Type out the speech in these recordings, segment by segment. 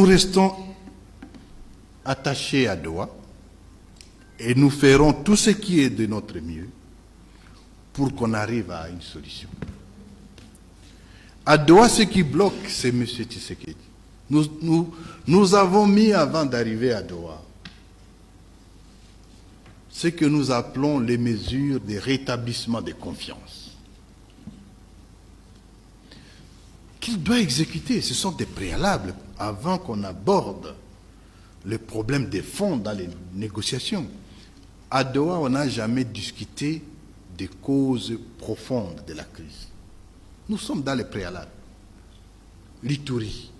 restons attachés à Doha et nous ferons tout ce qui est de notre mieux pour qu'on arrive à une solution. À Doha, ce qui bloque, c'est M. Tshisekedi. Nous avons mis avant d'arriver à Doha ce que nous appelons les mesures de rétablissement de confiance. Qu'il doit exécuter, ce sont des préalables avant qu'on aborde le problème des fonds dans les négociations. À Doha, on n'a jamais discuté des causes profondes de la crise. Nous sommes dans les préalables. L'Ituri.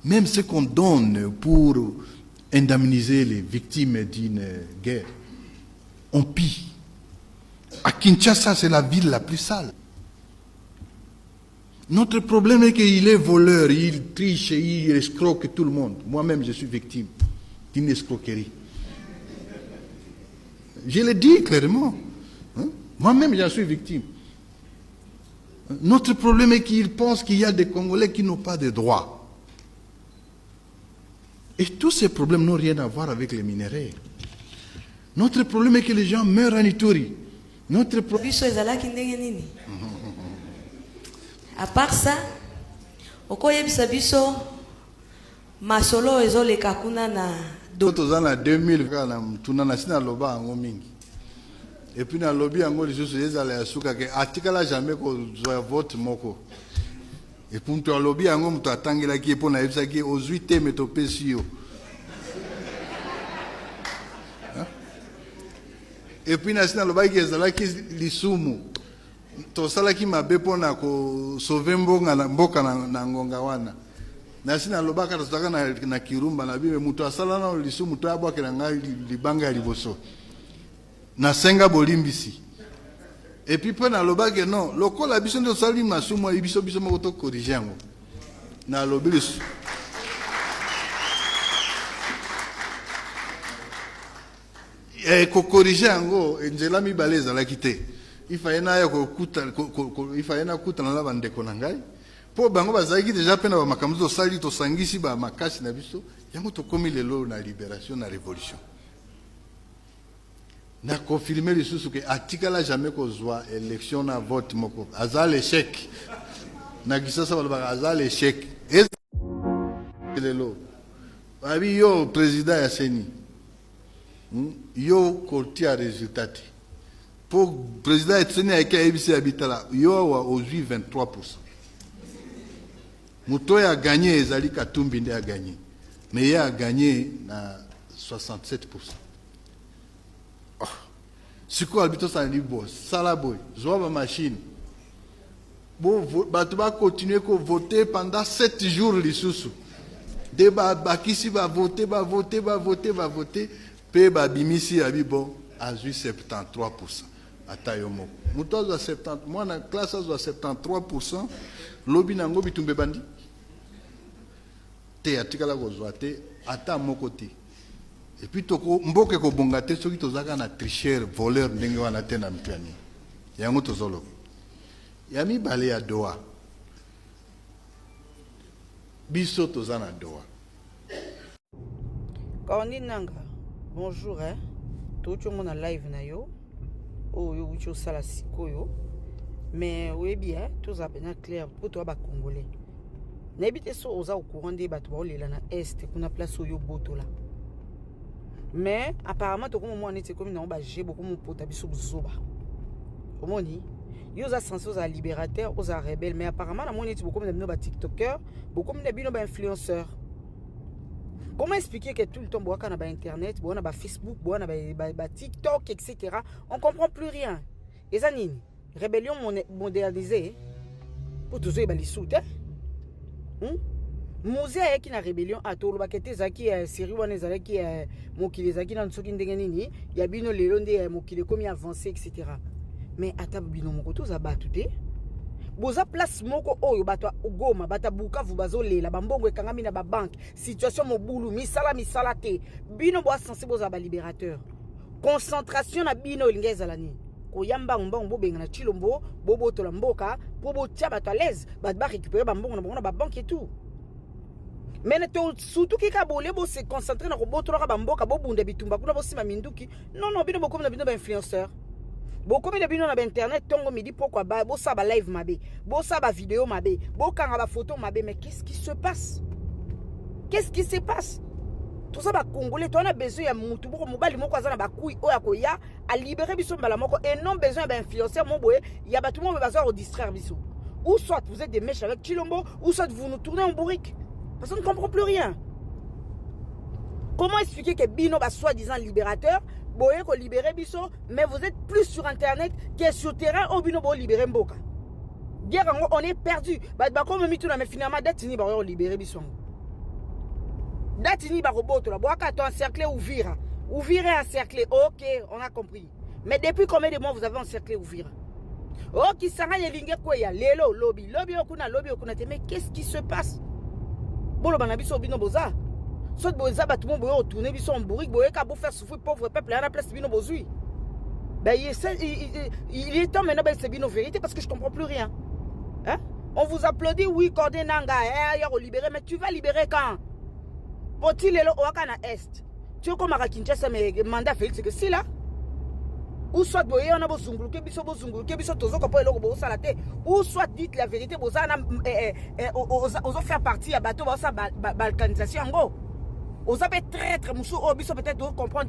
Même ce qu'on donne pour indemniser les victimes d'une guerre, on pille. À Kinshasa, c'est la ville la plus sale. Notre problème est qu'il est voleur, il triche, il escroque tout le monde. Moi-même, je suis victime d'une escroquerie. Je le dis clairement. Hein? Moi-même, j'en suis victime. Notre problème est qu'il pense qu'il y a des Congolais qui n'ont pas de droits. Et tous ces problèmes n'ont rien à voir avec les minéraux. Notre problème est que les gens meurent en Ituri. Notre problème... À part ça, okoyebisa biso masolo ezoleka kuna na d'autres en 2000 kana tunana sina loba ango mingi. Et puis na lobby ango lisusu ezala yasuka ke atikala jamais ko zoya vote moko. Et puis to lobby ango mtu atangela ki pona yebisa ki ozwi te metopesi yo. Et puis na sina loba ki ezala ki lisumu. Tosalaki mabe pona ko sauver mboka na ngonga wana. Na sina lobaka totaka na kirumba na bibe mutu asala na lisu mutu abwake na ngai libanga ya liboso. Na senga bolimbisi. Et puis pona lobaka non, lokola biso ndo sali masumu ibiso biso moko to corriger yango. Na lobilis. Ko corriger yango njela mi baleza la kite. Il fallait kuta na bandeko na ngai po bango bazaki déjà pena ba makamzo sali to sangisi ba makasi na biso yango to komi lelo na libération na révolution na confirmer le sous que atikala jamais ko zwa élection na vote moko azal échec na kisasa ba azal échec lelo abi yo président ya seni yo kortia résultat. Pour le président Etienne avec ABC Habitala, il y a aujourd'hui 23%. Moutoy a gagné, Ezali Katumbinde a gagné. Mais il a gagné à 67%. Oh. C'est quoi l'habitant sans libre? Salaboy, Zoaba machine. Bon, tu vas continuer à voter pendant 7 jours les sous. Débat, Bakisi va voter. Pe Babimisi a dit bon, à 73%. Atayomo. Moutoz à 70, moi dans la classe à 73%, lobby nango bitumbe bandi. Te atikala kozwate ata mokote. Et puis toko mboke ko bongate soki tozaka na tricheur, voleur ndenge wana te na mpiani. Yango tozolo. Yami bale ya Doha. Biso tozana Doha. Kawandi nanga. Bonjour hein. Tout mon live na yo. Oh yo ucho sala sikoyo. Mais oui bien, tout ça bien clair pour toi ba congolais. N'habite so oza au courant des bateaux ba olela na est kuna place oyo boto là. Mais apparemment to comme moi nete comme na ba j'ai beaucoup mon pota biso zoba. Omoni yo za censé oza libérateur, oza rebelle mais apparemment na monete beaucoup na ba tiktoker, beaucoup na bino ba influenceur. Comment expliquer que tout le temps, on a Internet, on a Facebook, on a TikTok, etc. On ne comprend plus rien. Et ça, c'est rébellion modernisée. Pour tous ceux qui sont sous. Musée qui na rébellion à tout le baquet zaki série wana zaki mokili zaki na nsoki ndenge nini ya bino lelo nde mokili komi avancé etc. Mais ata bino moko to za batu te. Boza place moko oyo bato Goma bata Bukavu bazolela bambongo ekangami na ba banque situation mobulu misala te bino bo sensible za ba libérateur concentration na bino lingeza lani koyamba mbongo bobenga na Chilombo bobotola mboka po botia bato à l'aise ba récupérer bambongo na ba banque et tout Mais surtout qui se concentrer dans le bamboka bobunda bitumba kuna bosima minduki. Non non bino beaucoup na bino influenceur. Beaucoup de bino na internet tongo midi pourquoi ba bossa ba live mabe, bossa ba vidéo mabe, bokanga ba photo mabe, mais qu'est-ce qui se passe? Qu'est-ce qui se passe? Tout ça ba congolais, toi on a besoin ya mutu boko mobali moko azana ba kuyi oya ko ya a libérer biso mbala moko et non besoin ba influenceur mon boye, ya ba tout le monde besoin de distraire biso. Ou soit vous êtes des mèches avec Chilombo, ou soit vous nous tournez en bourrique. Parce qu'on ne comprend plus rien. Comment expliquer que Bino va soi-disant libérateur, Boye ko libérer Biso, mais vous êtes plus sur internet que sur terrain au Bino bo libérer Mboka. Dire on est perdu. Bah comme mitu na mais finalement datini ba libérer Biso. Datini ba roboto la boaka to encercler Ouvira. Ouvira encercler. OK, on a compris. Mais depuis combien de mois vous avez encerclé Ouvira? Oh qui sanga yelinge ko ya lelo lobby okuna mais qu'est-ce qui se passe? Bolo banabiso bino boza. Soit boza batmo boyo retourner biso en bourrique boye ka faire souffrir pauvre peuple à la place bino bozui. Ben il est temps maintenant c'est bino vérité parce que je comprends plus rien. Hein? On vous applaudit oui Cordé Nanga hier au libérer mais tu vas libérer quand? Poti lelo wakana est. Tu comme à Kinshasa mais mandat Félix c'est que si là ou soit boye on a bozunguluke biso tozo ko po eloko bo sala te ou soit dites la vérité boza na ozo faire partie ya bateau boza balkanisation ngo oza peut traître musu o biso peut-être de comprendre.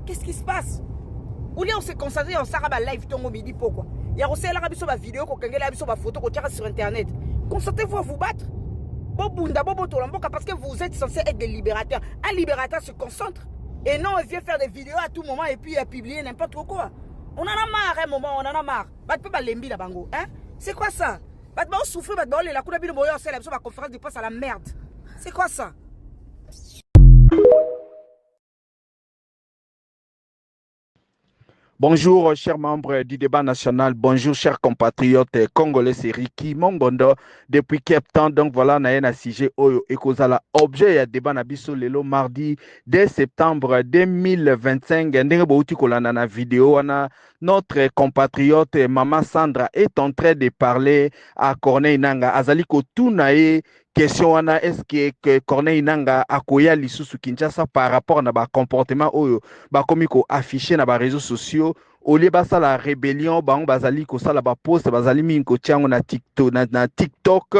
Qu'est-ce qui se passe? Ou là on se concentre on sara ba live tongo midi pourquoi ya rosela biso ba vidéo ko kengela biso ba photo ko tira sur internet. Concentrez-vous à vous battre. Bobunda boboto lamboka parce que vous êtes censé être des libérateurs. Un libérateur se concentre. Et non, il vient faire des vidéos à tout moment et puis publier n'importe quoi. On en a marre, un moment, on en a marre. Hein? C'est quoi ça? On souffre, la conférence de presse à la merde. C'est quoi ça? Bonjour, chers membres du débat national. Bonjour, chers compatriotes congolais. C'est Ricky Mongondo depuis Cape Town. Donc voilà, na un sujet oyo ekozala objet ya débat na biso lelo mardi 2 septembre 2025. Ndenge bouti kolanda na vidéo wana notre compatriote Maman Sandra est en train de parler à Corneille Nanga. Azali kotunae question wana est-ce que Corneille Nanga akoya lisusu Kinshasa par rapport na ba comportement oyo ba komiko affiché na ba réseaux sociaux au lieu basa la rébellion ba bazali ko sala ba post bazali minko tiango na TikTok.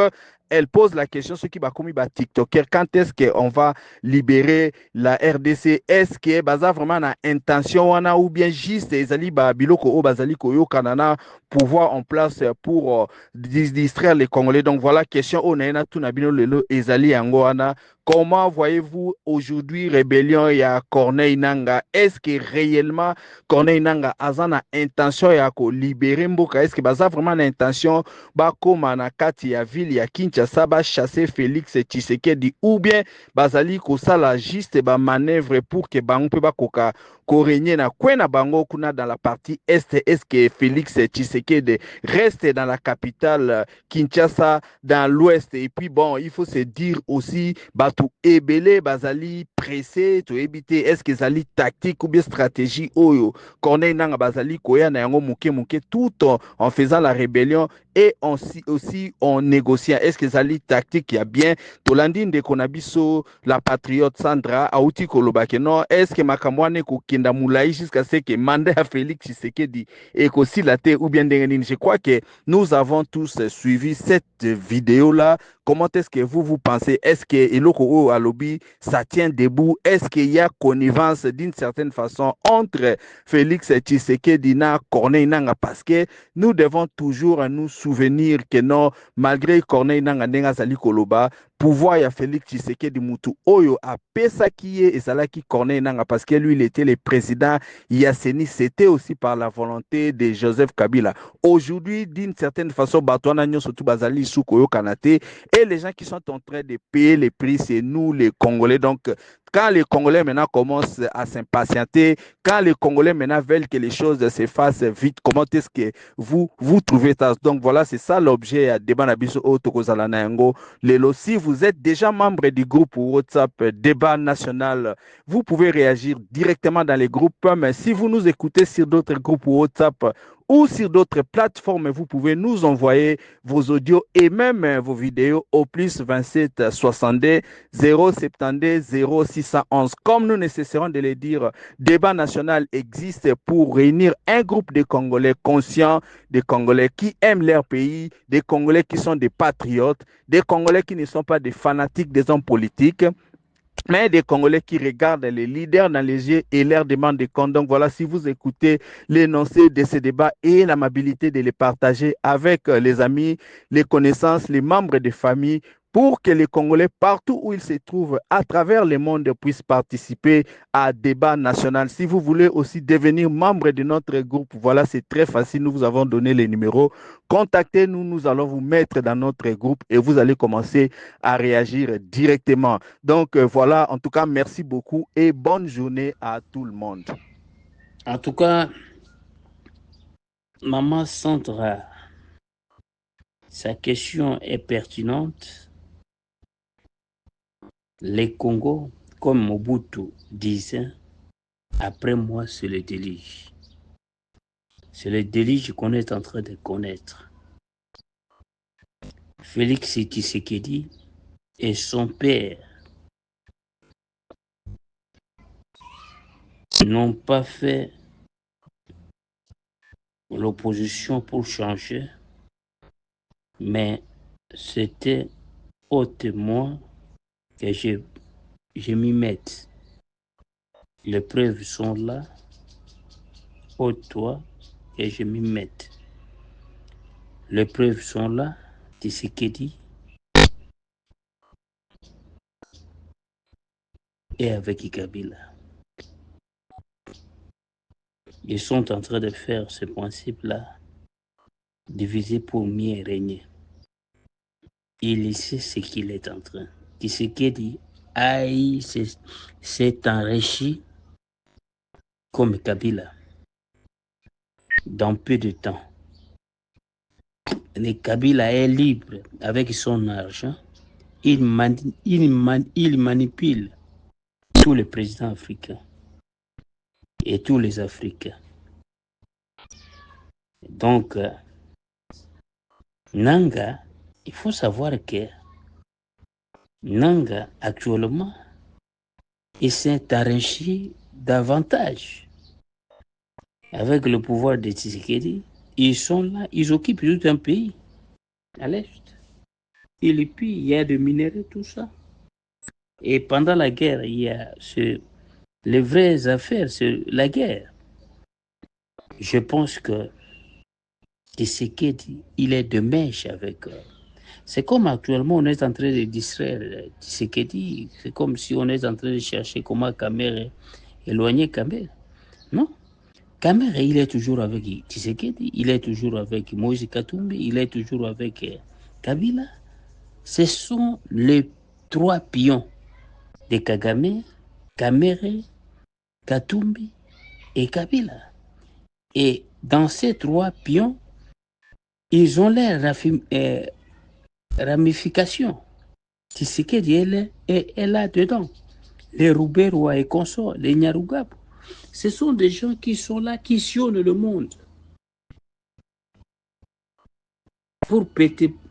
Elle pose la question ce qui va commis ba TikToker quand est-ce qu'on va libérer la RDC? Est-ce que baza vraiment na intention wana ou bien juste ezali ba biloko o bazali ko yo kanana pouvoir en place pour distraire les Congolais? Donc voilà question on a tout na bino lelo ezali yango wana. Comment voyez-vous aujourd'hui rébellion ya Corneille Nanga? Est-ce que réellement Corneille Nanga a na intention ya ko libérer mboka? Est-ce que baza vraiment na intention ba koma na kati ya ville ya Kinshasa ba chasser Félix Tshisekedi ou bien bazali ko sala juste ba manœuvre pour que bango pe ba koka Korenye na kwena bango kuna dans la partie est? Est-ce que Félix Tshisekedi reste dans la capitale Kinshasa dans l'ouest? Et puis bon, il faut se dire aussi batu ebele bazali pressé to éviter est-ce que zali tactique ou bien stratégie oyo Corneille Nanga bazali koya na yango muke tout en faisant la rébellion et aussi en négociant. Est-ce que zali tactique ya bien tolandine de konabiso la patriote Sandra auti kolobake non? Est-ce que makamwane ko kenda moulai jusqu'à ce que mandat à Félix Tshisekedi et qu'aussi la terre ou bien dengenine? Je crois que nous avons tous suivi cette vidéo là. Comment est-ce que vous pensez? Est-ce que Eloko Alobi ça tient debout? Est-ce qu'il y a connivence d'une certaine façon entre Félix Tshisekedi et Corneille Nanga? Parce que nous devons toujours nous souvenir que non, malgré Corneille Nanga Nenga Zali Koloba, pouvoir ya Félix Tshisekedi Mutu Oyo a Pesaki et Salaki Corneille Nanga parce que lui il était le président Yasseni, c'était aussi par la volonté de Joseph Kabila. Aujourd'hui, d'une certaine façon, Batouana Nyon surtout Bazali Soukoyo Kanate et les gens qui sont en train de payer les prix, c'est nous les Congolais. Donc, quand les Congolais maintenant commencent à s'impatienter, quand les Congolais maintenant veulent que les choses se fassent vite, comment est-ce que vous trouvez ça? Donc voilà, c'est ça l'objet à débat nabiso Otokozala Nayango. Lelo, si vous êtes déjà membre du groupe WhatsApp Débat National, vous pouvez réagir directement dans les groupes. Mais si vous nous écoutez sur d'autres groupes WhatsApp, ou sur d'autres plateformes, vous pouvez nous envoyer vos audios et même vos vidéos au plus 27 62 072 0611. Comme nous ne cesserons de le dire, Débat national existe pour réunir un groupe de Congolais conscients, des Congolais qui aiment leur pays, des Congolais qui sont des patriotes, des Congolais qui ne sont pas des fanatiques des hommes politiques, mais des Congolais qui regardent les leaders dans les yeux et leur demandent des comptes. Donc voilà, si vous écoutez l'énoncé de ces débats et l'amabilité de les partager avec les amis, les connaissances, les membres des familles, pour que les Congolais, partout où ils se trouvent, à travers le monde, puissent participer à débat national. Si vous voulez aussi devenir membre de notre groupe, voilà, c'est très facile. Nous vous avons donné les numéros. Contactez-nous, nous allons vous mettre dans notre groupe et vous allez commencer à réagir directement. Donc voilà, en tout cas, merci beaucoup et bonne journée à tout le monde. En tout cas, Maman Sandra, sa question est pertinente. Les Congos, comme Mobutu disait, après moi, c'est le déluge. C'est le déluge qu'on est en train de connaître. Félix Tshisekedi et son père n'ont pas fait l'opposition pour changer, mais c'était au témoin que je m'y mette. Les preuves sont là, au toi que je m'y mette. Les preuves sont là, Tshisekedi et avec Kabila. Ils sont en train de faire ce principe-là, diviser pour mieux régner. Il sait ce qu'il est en train. Tshisekedi s'est enrichi comme Kabila dans peu de temps. Le Kabila est libre avec son argent. Il manipule tous les présidents africains et tous les Africains. Donc, Nanga, il faut savoir que Nanga, actuellement, il s'est enrichi davantage. Avec le pouvoir de Tshisekedi, ils sont là, ils occupent tout un pays à l'est. Et puis, il y a des minéraux, tout ça. Et pendant la guerre, il y a les vraies affaires, c'est la guerre. Je pense que Tshisekedi, il est de mèche avec eux. C'est comme actuellement, on est en train de distraire Tshisekedi. C'est comme si on est en train de chercher comment Kamere éloigner Kamere. Non. Kamere, il est toujours avec Tshisekedi, il est toujours avec Moïse Katumbi, il est toujours avec Kabila. Ce sont les trois pions de Kagame, Kamere, Katumbi et Kabila. Et dans ces trois pions, ils ont leurs ramifications. Tshisekedi est là-dedans. Les Rouberois et consorts, les Nyarugabo. Ce sont des gens qui sont là, qui sillonnent le monde pour perpétrer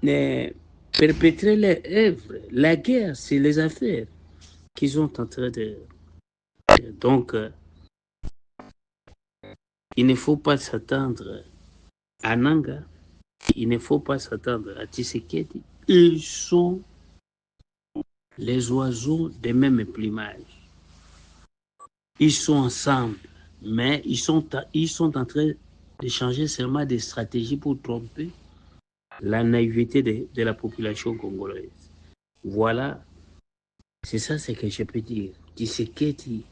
leurs œuvres. La guerre, c'est les affaires qu'ils sont en train de... Donc, il ne faut pas s'attendre à Nanga, il ne faut pas s'attendre à Tshisekedi. Ils sont les oiseaux des mêmes plumages. Ils sont ensemble, mais ils sont en train de changer seulement des stratégies pour tromper la naïveté de la population congolaise. Voilà, c'est ça ce que je peux dire. Tshisekedi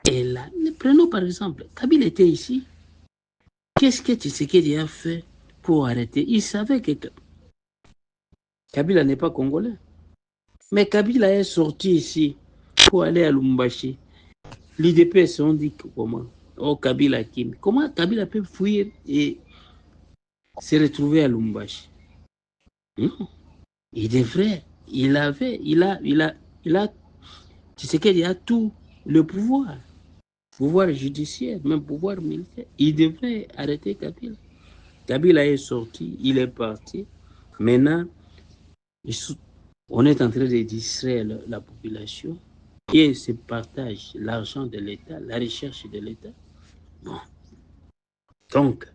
est là. Prenons par exemple, Kabila était ici. Qu'est-ce que Tshisekedi a fait pour arrêter? Il savait que Kabila n'est pas congolais. Mais Kabila est sorti ici pour aller à Lumbashi. L'IDPS, on dit comment? Oh, Kabila Kim. Comment Kabila peut fuir et se retrouver à Lumbashi? Non. Il devrait. Tu sais qu'il a tout le pouvoir. pouvoir judiciaire, même pouvoir militaire. Il devrait arrêter Kabila. Kabila est sorti, il est parti. Maintenant, on est en train de distraire la population et se partage l'argent de l'État, la recherche de l'État. Bon. Donc,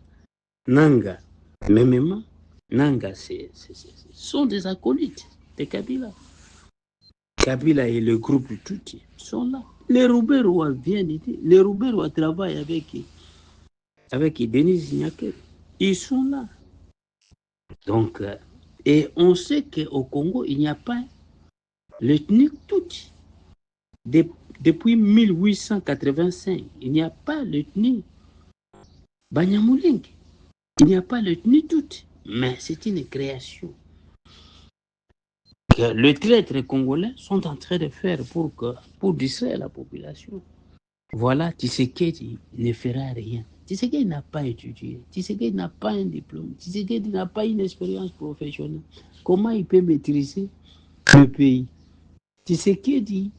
Nanga, mêmement, Nanga, sont des acolytes de Kabila. Kabila et le groupe Tutsi sont là. Les Rouberois viennent ici. Les Rouberois travaillent avec Denis Ignaket. Ils sont là. Donc, et on sait qu'au Congo, il n'y a pas l'ethnie Tutsi. Depuis 1885, il n'y a pas l'ethnie Banyamulenge. Il n'y a pas l'ethnie Tutsi. Mais c'est une création que les traîtres congolais sont en train de faire pour distraire la population. Voilà, Tshisekedi ne fera rien. Tshisekedi n'a pas étudié. Tshisekedi n'a pas un diplôme. Tshisekedi n'a pas une expérience professionnelle. Comment il peut maîtriser le pays? Tshisekedi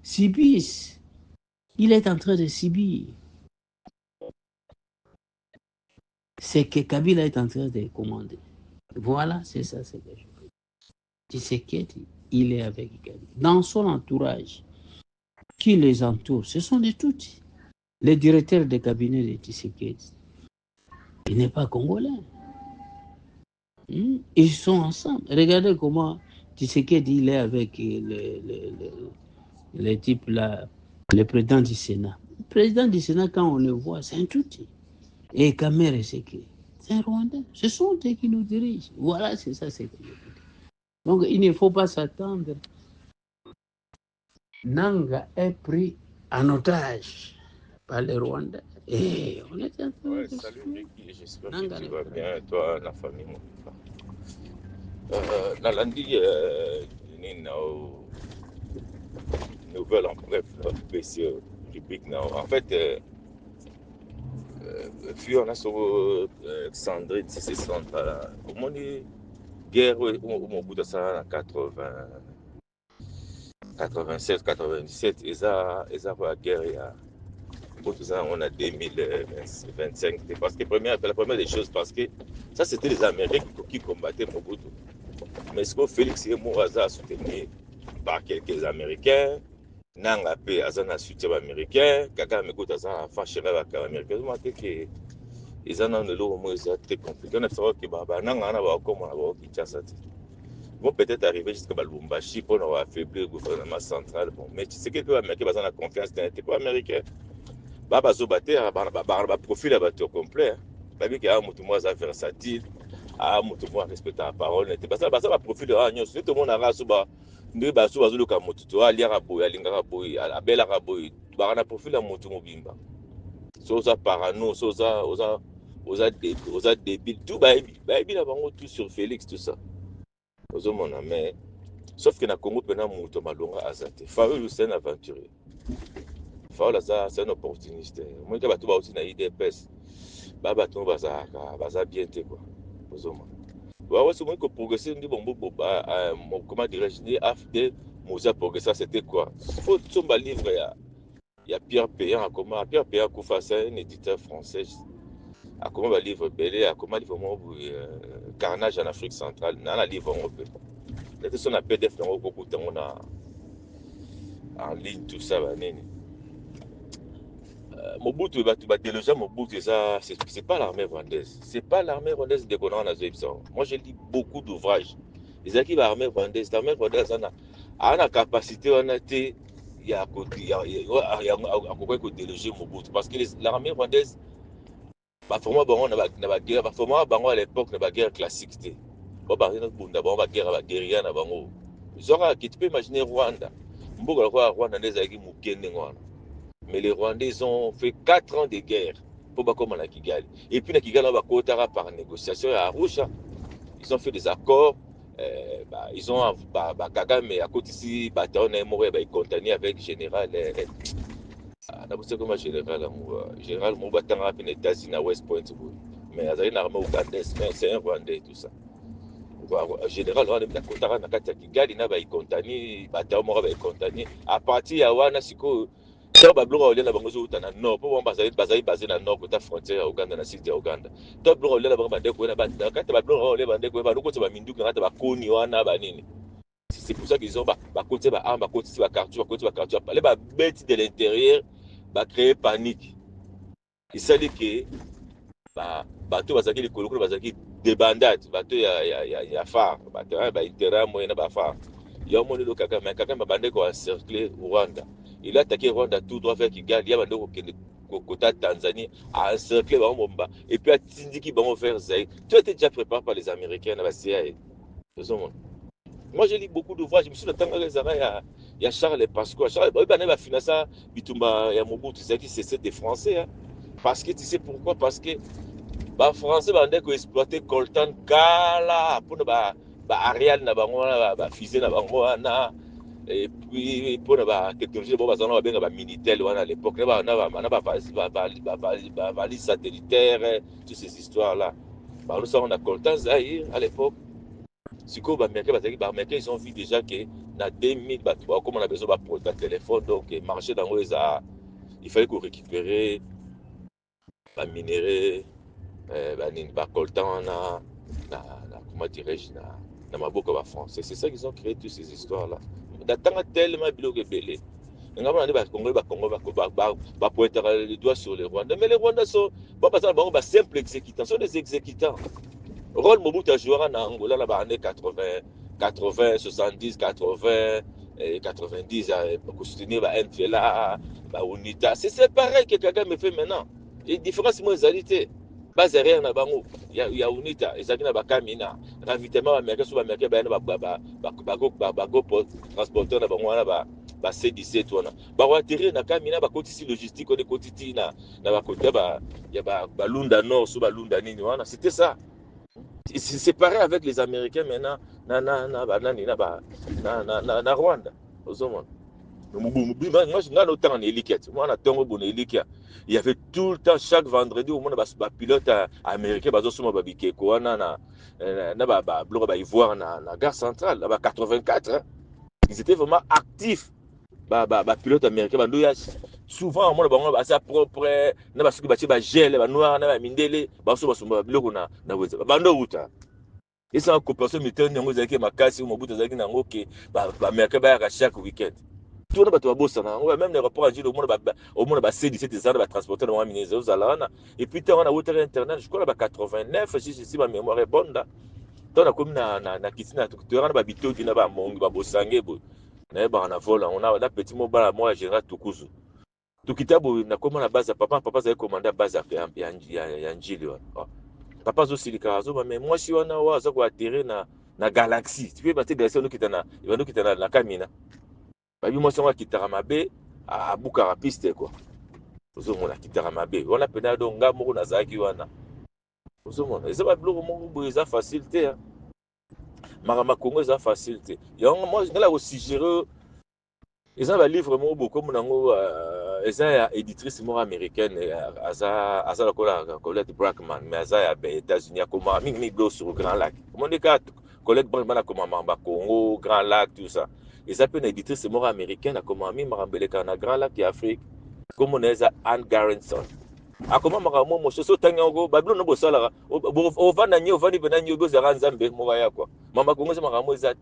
subit. Il est en train de subir. C'est que Kabila est en train de commander. Voilà, c'est ça, c'est que je veux. Tshisekedi, il est avec Kabila. Dans son entourage, qui les entoure, ce sont des Tutsis. Les directeurs de cabinet de Tshisekedi, il n'est pas congolais. Ils sont ensemble. Regardez comment Tshisekedi il est avec les types là, le président du Sénat. Le président du Sénat, quand on le voit, c'est un Tutsi. Et Kamere Seke, c'est un Rwandais. Ce sont eux qui nous dirigent. Voilà, c'est ça. Donc, il ne faut pas s'attendre. Nanga est pris en otage par les Rwandais. Et on est en train de... Salut Ricky, j'espère Nanga que tu le vas frère. bien, toi, la famille. Nalandi, nouvelle en bref, PC rubrique. En fait, on a sur Sandrine, si c'est Sandra, au moins, guerre au bout de ça, en 87, 97, et ça va guerre. On a 2025. Parce que la première des choses, parce que ça, c'était les Américains qui combattaient Mobutu. Mais ce que Félix et Mouraza soutenu par quelques Américains, Nanga P. Azana soutien américain, Kagame Gout Azana fâché avec les Américains. Je pense que les Anans de l'eau, c'est très compliqué. On a savoir que Nanga va comme on a voir Kinshasa. Ils vont peut-être arriver jusqu'à Lubumbashi pour nous affaiblir le gouvernement central. Bon, mais tu sais que les Américains ont confiance dans les Américains. Baba Zobater, profil à batteur complet. Babi qui a un mouton versatile, a un mouton respectant la parole. N'était pas ça, va profil de ragnon. Tout le monde a rasuba. Nous basu bazulu ka mouton, a lire à boy, a linga boy, a belle à boy. Barana profil à mouton bimba. Soza parano, soza débile, tout baby la bango tout sur Félix tout ça. Ozo mon ami. Sauf que na Congo pena mouton malonga azate. Faou c'est un aventurier. Faola c'est un opportuniste. Moi je vais aussi na IDPS. Baba to baza bien te quoi. Ozoma. Wa c'est moi que progresser ndi bombo comment dirais-je ni AFD Moussa progresser c'était quoi? Faut tomber livre il y a Pierre Péan comment Pierre Péan Koufa c'est un éditeur français. A comment va livre belé a comment livre moi carnage en Afrique centrale na la livre on peut. C'était son PDF dans beaucoup de monde en ligne tout ça va nene. Mobutu déjà Mobutu c'est pas l'armée rwandaise. C'est pas l'armée rwandaise de Conan Nazebson. Moi j'ai lu beaucoup d'ouvrages. Les équipes l'armée rwandaise a la capacité on a été il y a déloger Mobutu parce que l'armée rwandaise bah format bango na guerre bah format bango à l'époque na guerre classique té. Bon bah bunda bango guerre guérilla na bango. Zora qui tu peux imaginer Rwanda. Mboka kwa Rwanda ndezaki mukende ngwana. Mais les Rwandais ont fait 4 ans de guerre pour comme à Kigali. Et puis, à Kigali, on va par négociation à Arusha. Ils ont fait des accords. Ils ont Kagame à côté ici, on est contaminé avec le général. Général Moubatanga et États-Unis à West Point. Mais il y a une armée ougandaise, mais c'est un Rwandais tout ça. Général, on est à Kigali, on est contaminé, à partir de Yawana, Ça va bloquer au lieu de la banque sur le nord. Pour basé dans le nord côté frontière Ouganda, dans le sud de Ouganda. Top bloquer au lieu de la banque de quoi na bande. Quand tu vas bloquer au lieu de bande quoi, bah nous quand tu vas minduka, quand tu vas koni wana banini. C'est pour ça qu'ils ont côté arme, côté cartouche, côté cartouche. Les bêtes de l'intérieur va créer panique. Il s'agit que bateau bazaki les colons bazaki des bandades, bateau ya phare, bateau ba intérêt moyen ba phare. Il y a un monde de Kagame, Kagame a bandé quoi encercler Rwanda. Il a attaqué Rwanda tout droit vers Kigali, il y a bandé côté Tanzanie, a encerclé Bamomba et puis a dit qu'ils vont faire Zaïre. Tu as été déjà préparé par les Américains dans la CIA. Moi, j'ai lu beaucoup d'ouvrages. Je me suis dit, il y a Charles Pasqua. Charles Pasqua a financé Bitumba et Mobutu. C'est des Français. Hein. Parce que tu sais pourquoi? Parce que les Français ont exploité Coltan Kala pour Ariane, fusée, et puis pour la technologie de Minitel à l'époque, valise satellitaire, toutes ces histoires-là. Nous savons a Coltan Zahir à l'époque. Si les Américains, ils ont vu déjà que dans 2000, comme on a besoin de téléphone, donc marcher dans eux, il fallait qu'on récupère les minéraux, les coltan, comment dirais-je, dans ma boucle français. C'est ça qu'ils ont créé toutes ces histoires-là. Dans tellement de belé. On va pointer les doigts sur les Rwandais. Mais les Rwandais sont pas simples exécutants, sont des exécutants. Rôle Mobutu a joué en Angola dans les années 80, 70, 80, 90, pour soutenir MFLA, UNITA. C'est pareil que Kagame fait maintenant. La différence, c'est que base rien na bango il y a UNITA ezaki na bakamina ravitaillement américain sur américain transporteur na bango wana ba C17 wana ba atterrir na kamina ba kotisi logistique on kotiti na ba côté ya ba lunda nord sur ba lunda nini wana c'était ça. C'est pareil avec les Américains maintenant na Rwanda ozomona. Moi, il y avait tout le temps, chaque vendredi, au moins, un pilote américain, Ivoire, la gare centrale, 84. Ils étaient vraiment actifs. Pilote américain, souvent, on a propre, gel, et c'est en coopération militaire, chaque week-end. Même les rapports au monde C17 ans transporter dans mine et puis on a hauteur internet je crois 89 si ma mémoire est bonne là on a comme na kitina tu na bito dina ba mongi ba bosange bo na ba na vola on a petit mot bala moi général tukuzu tukitabo na comme na base papa ça commandé base ya njili papa zo silika zo mais moi si on a wa za ko atterrir na galaxie tu peux battre galaxie no kitana na kamina babi moi songa kitara mabe a bukara piste quoi ozomona kitara mabe on a pena do nga moko nazaki wana ozomona eza ba biloko moko boye eza facilité hein marama Congo eza facilité yango moi ngala ko suggérer eza ba livre moko beaucoup nango eza ya éditrice moko américaine aza la Colette Brackman mais aza ya États-Unis comme mingi do sur Grand Lac comment dit que Colette Brackman a comme Mamba Congo Grand Lac tout ça. Ils appellent une éditrice mort américaine, comme Ami Marambeleka, na Grand Lac Afrique, comme on est Anne Garrison. A comment Maramo, mon chausseur Tango, Babylon no Salara, au Vanani, au Vani Benani, au Zaranzambe, Moraya quoi. Mama Congo, Maramo est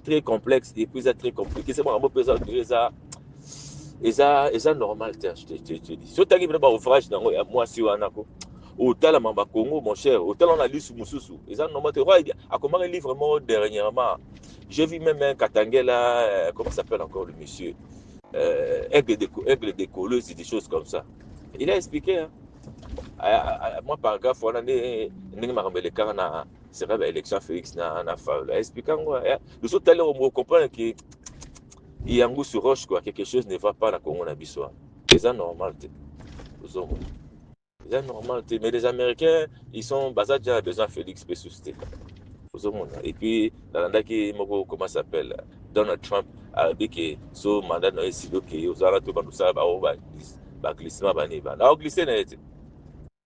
très complexe et puis très compliqué. C'est Maramo pesant, c'est normal, je te dis. Si tu arrives dans l'ouvrage, moi, si on a au tal Mamba Congo, mon cher, au tal on a lu sous Moussou. Ils ont normalement à comment un livre mort dernièrement. J'ai vu même un Katangela, comment s'appelle encore le monsieur Aigle des colleuses et des choses comme ça. Il a expliqué, hein. Moi, par exemple, on a dit c'est vrai, l'élection Félix n'a pas expliqué. Nous sommes allés au comprendre qu'il y a un goût sur roche, quoi, quelque chose ne va pas dans le Congo. C'est normal. C'est normal. Mais les Américains, ils sont basés déjà besoin de Félix Pessousté. Et puis, dans le comment ça s'appelle Donald Trump a dit que son mandat n'a pas été aux arrêts de glissement.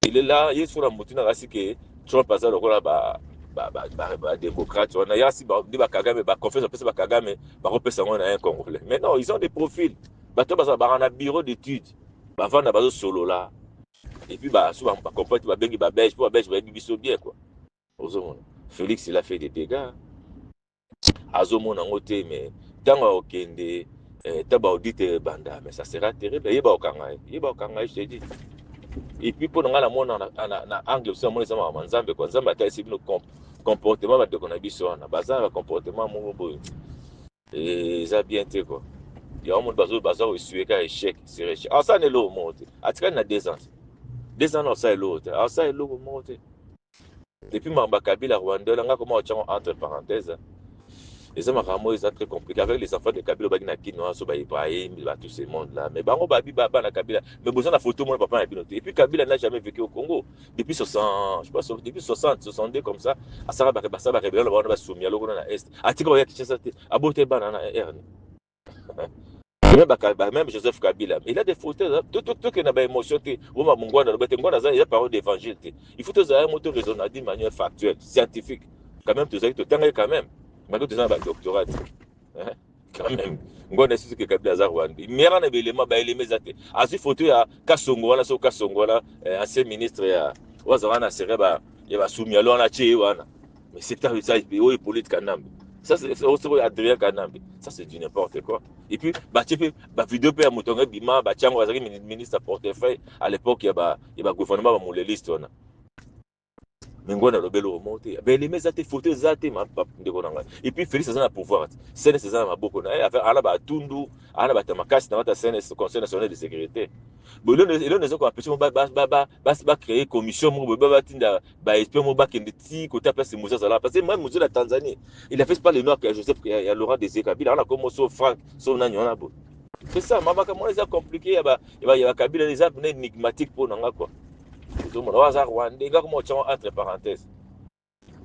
Il est là, il est sur la montée que Trump a dit que démocrate. On a dit que Kagame, confiance en Kagame, un Congolais. Mais non, ils ont des profils. bato bazana bureau d'études bavanda bazo solo là et puis so ba comprendre ba bengi ba belge pour ba belge ba biso bien quoi ozomona Félix il a fait des dégâts azomona ngote mais tanga okende taba audite banda mais ça sera terrible yeba okanga je te dis et puis pour nga la mona na angle aussi mona sama manzambe kwa nzamba ta esi bino comportement ba de kona biso na bazara comportement mo boy et ça bien te quoi il y a un monde bazo sueka échec c'est échec ah ça ne lo monte atika na 2 ans non ça est l'autre ah ça est l'autre monte depuis Mamba Kabila Rwanda là comment on entre parenthèses les hommes vraiment ils sont très compliqués avec les enfants de Kabila bagina kinoa so ba Ibrahim ba tout ce monde là mais bango babi baba na Kabila mais besoin la photo mon papa na binoté et puis Kabila n'a jamais vécu au Congo depuis 60 je pense depuis 60 62 comme ça asara ba rebelle ba ba soumis à l'Ouganda na est atika ya Kinshasa abote bana na RN même Joseph Kabila il a des photos tout que na ba émotion te o ma mungwana ba te ngwana za il a parole d'évangile il faut tous un moto raisonnable d'une manière factuelle scientifique quand même tous tout temps quand même malgré tout ça ba doctorat quand même ngwana sisi que Kabila za Rwanda mera na belema ba eleme zate azu photo ya Kasongo wana so Kasongo wana ancien ministre ya wazana sereba ya ba soumis alors na tie wana mais c'est ça o politique kanambe ça c'est aussi Adrien Kanambe ça c'est du n'importe quoi et puis ba vidéo pe ya mutonga bima ba chango azaki ministre portefeuille à l'époque ya ba gouvernement ba moleliste wana mengona lobelo remonter ben les mes zate photos zate ma ndeko nanga et puis Félix ça na pouvoir c'est ça na maboko na affaire ala ba tundu ala ba tamakasi na wata CNS conseil national de sécurité bon là nous avons empêché ba créer commission mo ba tinda ba esprit mo ba kende ti côté place Moussa Sala parce que même Moussa la Tanzanie il a fait pas les noirs que Joseph il y a Laurent Désiré Kabila on a comme so Franck so na nyona bo c'est ça mama comment c'est compliqué il y a Kabila les arbres énigmatiques pour nanga quoi tout le monde va Rwanda comment entre parenthèses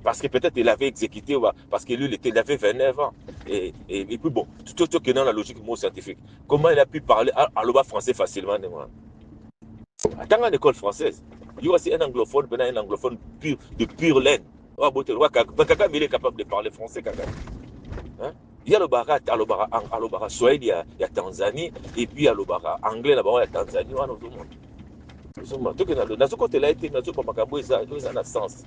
parce que peut-être il avait exécuté parce que lui il avait 29 ans et puis bon tout que dans la logique mot scientifique comment il a pu parler à l'oba français facilement attends à l'école française il y a aussi un anglophone de pure laine Kaka il est capable de parler français Kaka il y a le barat Swahili il y a Tanzanie et puis il y a le barat anglais là-bas il y a Tanzanie tout le monde tout que dans ce côté là il n'a pas makambo ça n'a sens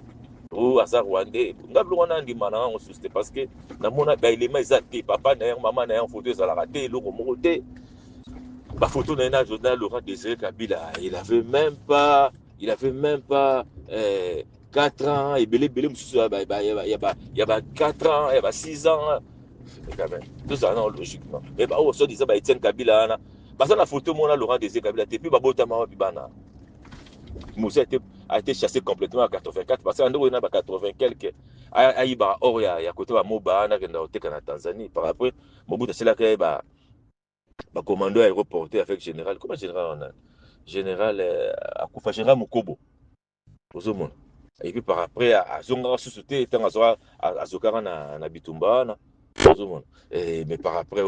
ou asa Rwandais ngablo wana ndimana on susté parce que na mona ba élément exacté papa na maman na photo ça la raté loko moko te ba photo na journal Laurent Désiré Kabila il avait même pas 4 ans et belé mususu il y a 4 ans il y a 6 ans quand même tout ça non logiquement mais ba o so disait ba Etienne Kabila na ba ça la photo mona Laurent Désiré Kabila te puis ba botama bibana Moussa a été chassé complètement en 84 parce qu'en 80 quelques aïba or ya côté ba moba na kenda oteka na Tanzanie par après Mobutu c'est là que ba commando aéroporté avec général comment général akufa général Mukobo ozomona et puis par après azonga susute tanga azokara na Bitumba na ozomona mais par après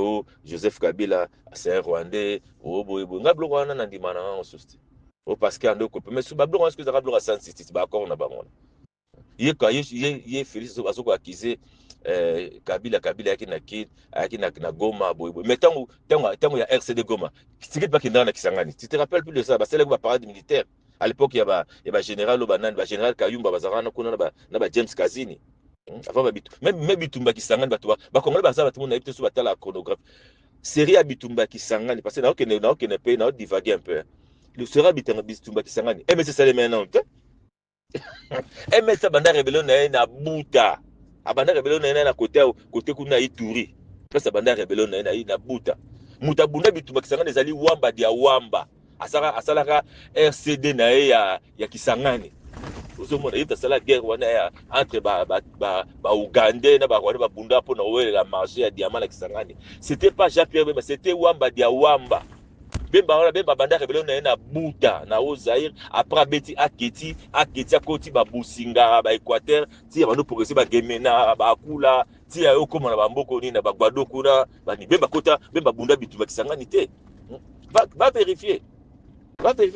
Joseph Kabila c'est un Rwandais boyebo ngablo wana na ndimana on susute parce qu'il y a un couple mais sur est-ce que ça va bloquer sans cité ba encore na ba mona il Félix azoko accusé Kabila yaki na Goma boybo mais tant il y a RCD Goma c'est pas qu'il na Kisangani tu te rappelles plus de ça c'est là que parade militaire à l'époque il y a général Obanan général Kayumba bazarana kuna na ba James Kazini avant même Bitumba Kisangani ba congolais baza ba tout monde na sur la chronographie série à Bitumba Kisangani parce que na aucun pays na divaguer un peu le sera Bitumba Kisangani mais c'est ça les maintenant mais ça banda rebellion na buta abanda rebellion na côté kuna Ituri ça banda rebellion na buta muta bunda Bitumba Kisangani ezali wamba dia wamba asalaka RCD na ya Kisangani ozomona yita sala guerre wana ya entre ba Ougandais na ba Rwanda ba bunda pour na la marché ya diamant na Kisangani c'était pas Jean-Pierre mais c'était wamba dia wamba bemba banda rebellion na buta na Ozaïre après beti aketi akoti ba Businga ba Équateur ti ba no progresser ba Gemena ba Kula ti ya okoma na ba mboko ni na ba Gbado kuna ba ni bemba bunda Bitumba Kisangani te va vérifier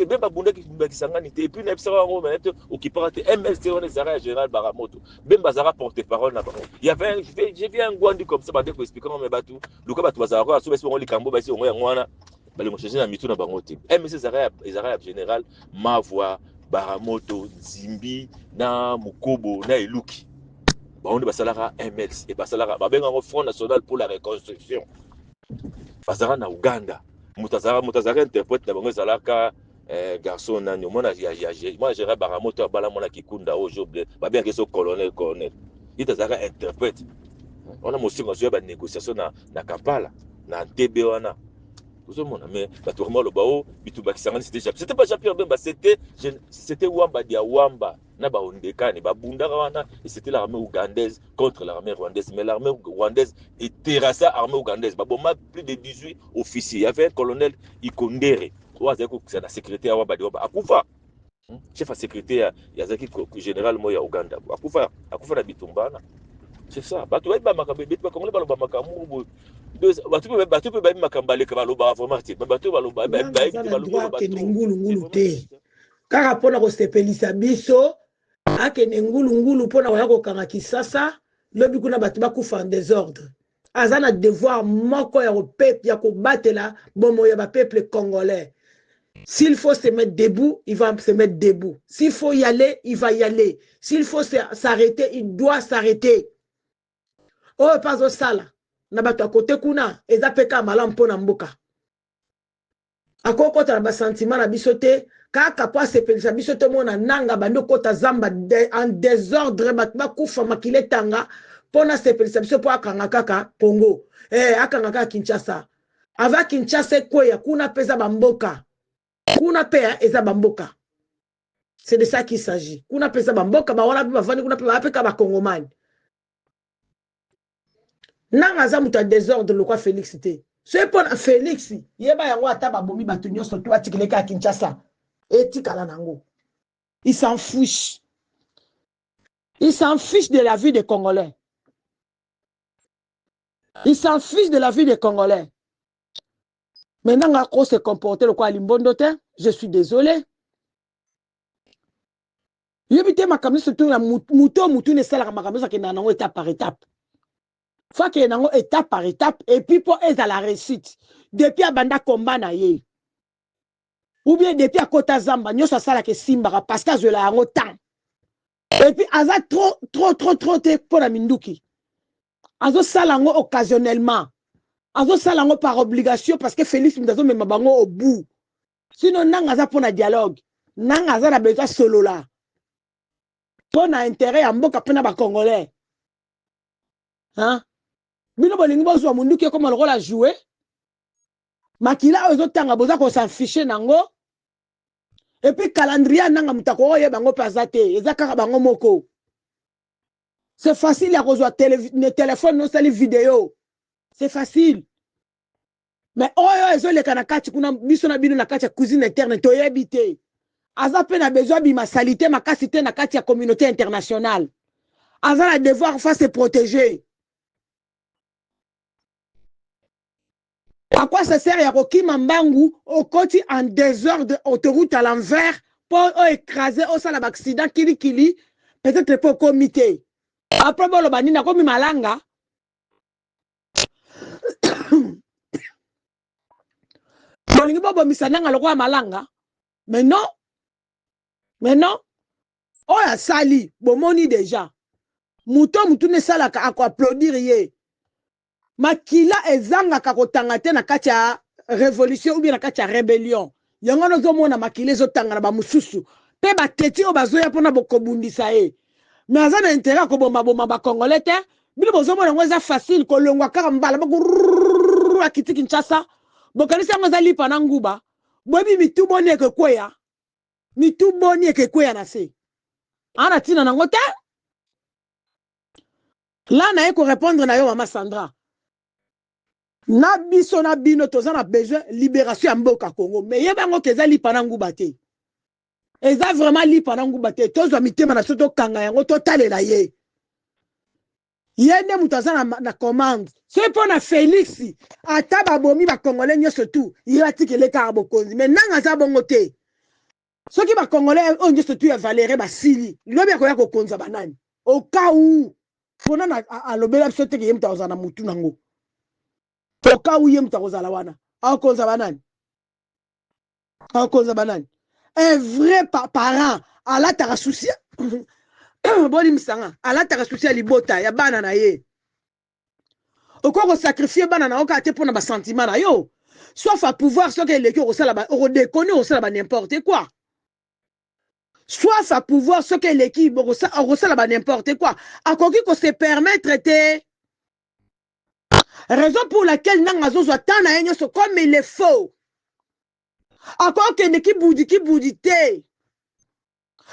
bemba bunda Kisangani te et puis na psara ngo mais occupant MST on est arrêt général Baramoto bemba zara porte-parole na ba il y avait j'ai vu un Gwandi comme ça ba de expliquer mais batu luka batu bazara so besi ngo likambo ba si ngo ya ngwana balingo changer na mitu na bango te MLC ezaka général Mavwa Baramoto Nzimbi na Mukobo na Eluki baonde basalaka MLC et basalaka babenga Front National pour la Reconstruction bazalaka na Uganda mutazaka interprète na bango ezalaka garçon nani mona moi Gérard Baramoto abala mona Kikunda aujourd'hui babengaka so colonel itazaka interprète on a mosinga so ba négociation na Kampala na TB wana ozomona mais bato vraiment le bao bitubakisanga c'était pas Jean-Pierre Bemba c'était Wamba dia Wamba na ba ondekani ba bundaka wana et c'était l'armée ougandaise contre l'armée rwandaise mais l'armée rwandaise terrassa armée ougandaise ba bomba plus de 18 officiers il y avait un colonel Ikondere oazeko c'est la sécurité ya Wamba dia Wamba akufa chef de sécurité ya zaki général moya Uganda akufa na bitumbana c'est ça bato ba makambe bitu ba kongole ba makamu bato pe ba makambale ka baloba vraiment te bato baloba ba ngulu te kaka pona ko sepelisa biso akene ngulu pona waya ko kanga Kisasa lobi kuna bato bakufa en désordre azana devoir moko ya peuple ya ko batela bomo ya ba peuple congolais. S'il faut se mettre debout, il va se mettre debout. S'il faut y aller, il va y aller. S'il faut s'arrêter, il doit s'arrêter. Oh, pas au sala. Nabato à côté kuna, eza peka malam pona mboka. Ako kota na sentiment na bisote, kaka po se pelisa bisote mona nanga bando kota zamba en désordre batba kufa makile tanga pona se pelisa biso po akanga kaka Congo. Akanga kaka Kinshasa. Ava Kinshasa koya kuna pesa bamboka. Kuna pea eza bamboka. C'est de ça qu'il s'agit. Kuna pesa bamboka ba wana bavani kuna pea apeka ba Kongomani. Nanga za muta désordre le quoi Félix te. C'est pour Félix, yeba yango ata ba bomi ba tunyo soto atikileka Kinshasa. Etikala nango. Il s'en fiche. Il s'en fiche de la vie des Congolais. Il s'en fiche de la vie des Congolais. Maintenant, on va se comporter le quoi Limbondote. Je suis désolé. Yebite makambo surtout la muto ne sala makambo ça que nango étape par étape. Faut que nango étape par étape et puis pour être à la réussite. Depuis abanda combat na ye. Ou bien depuis à Kota Zamba, nyoso sala que Simba parce que je la ngo temps. Et puis aza trop pour la Minduki. Azo sala ngo occasionnellement. Azo salango par obligation parce que Félix Mdazo me mabango au bout. Sinon nangaza pour na dialogue. Nangaza na besoin solo là. Pour na intérêt à mboka pena ba congolais. Hein? Bino bolingi bozo mundu ki comme le rôle à jouer. Makila ozo tanga boza ko s'en ficher nango. Et puis calendrier nanga mutako ye bango pazate, ezaka bango moko. C'est facile à rejoindre téléphone non sali vidéo. C'est facile. Mais oyo les kanakati kuna biso na bino na kati ya cuisine interne to yebite. Aza pe na besoin bi ma salité ma kasité na kati ya communauté internationale. Aza la devoir faire se protéger. À quoi ça sert ya kokima mbangu au koti en désordre autoroute à l'envers pour écraser au sala accident kili peut-être pour comité. Après bon le banina comme malanga. Bolingi bobo misananga lokwa malanga. Mais non. Oh ya sali, bomoni déjà. Muto ne sala ka applaudir ye. Makila ezanga ka kotanga te na kati ya révolution ou bien na kati ya rébellion. Yango no zomona makila ezotanga na ba mususu. Pe ba teti o bazoya pona bokobundisa ye. Mais azana intérêt ko bomba ba congolais te. Bino bozomona ngo eza facile ko longwa kaka mbala bako akiti Kinshasa. Bokanisa ngo zali pana nguba. Bobi mitu boni ekekweya. Mitu boni ekekweya na se. Ana tina nango te. Là na eko répondre na yo mama Sandra. Na biso na bino tozana besoin libération ya mboka Congo. Mais yeba ngo kezali pana nguba te. Eza vraiment li pana nguba te. Tozwa mitema na soto kanga yango totalela ye. Yende mutazana na commande. C'est pour na Félix. Ata babomi ba congolais nyoso tout. Irati le karabokonzi. Mais nanga za bongo te. Ceux qui ba congolais on nyoso tout ya Valérie Basili. Lobi akoya ko konza banani. Au cas où pona na alobela biso te ke yemta ozana mutu nango. Au cas où yemta ozala wana. A konza banani. akonza banani un vrai parent alataka souci bolimisanga alataka souci ya libota ya bana na ye okoki kosacrifie bana na yo kaka te mpo na basentiment na yo soif à pouvoir soki eleki okodekoni okosala n'importe quoi soif à pouvoir soki eleki okosala n'importe quoi akoki kose permettre te raison pour laquelle nanga azozwa temps na ye nyonso comme il est faux akoki kende kibudi te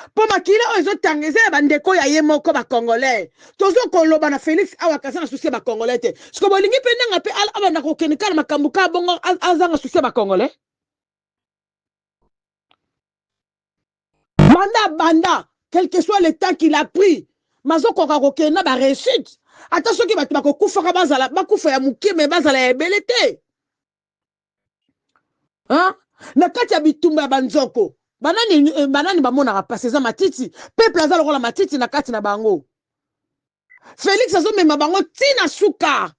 mpo makili oyo ezotanga eza ya bandeko ya ye moko bacongolais tozokoloba na félix awa kaza na susi ya bacongolais te siko bolingi mpe ndanga mpe abanda kokende kala makambo ka bongo azanga susi ya bacongolais banda quel que soit le temps qu'il a pris mazokoka kokende na baréussite ata soki bato bakokufaka bakufa ya moke me bazala ya ebele te na kati ya bitumba ya banzoko banani bamonaka pasi eza matiti peuple aza lokola matiti na kati na bango félix azomema bango ntina suka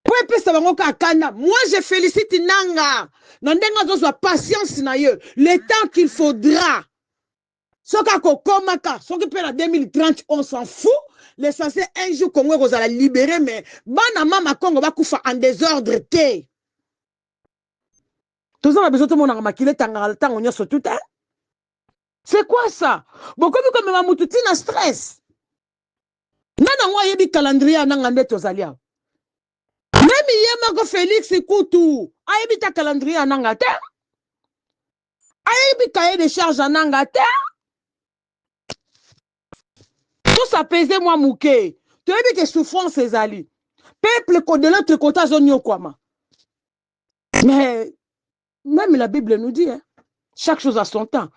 po epesa bango kakanda moi je félicite nanga na ndenge azozwa patience na ye le temps qu'il faudra soki akokomaka soki mpe na 2030 on s'en fout l'essentiel un jour congo ekozala libéré mais bana mama congo bakufa en désordre te toza na besoin tomonaka makili etangaka ntango nyonso tout c'est quoi ça bokomi komema mutu ntina stress nga nango ayebi calendrier ananga nde tozali awa memi ye moko félix kutu ayebi ta calendrier ananga te ayebi cahier de charge ananga te tosapese mwa moke toyebi ke souffrance ezali peuple de l'autre côté azoniokwama mais même la Bible nous dit chaque chose a son temps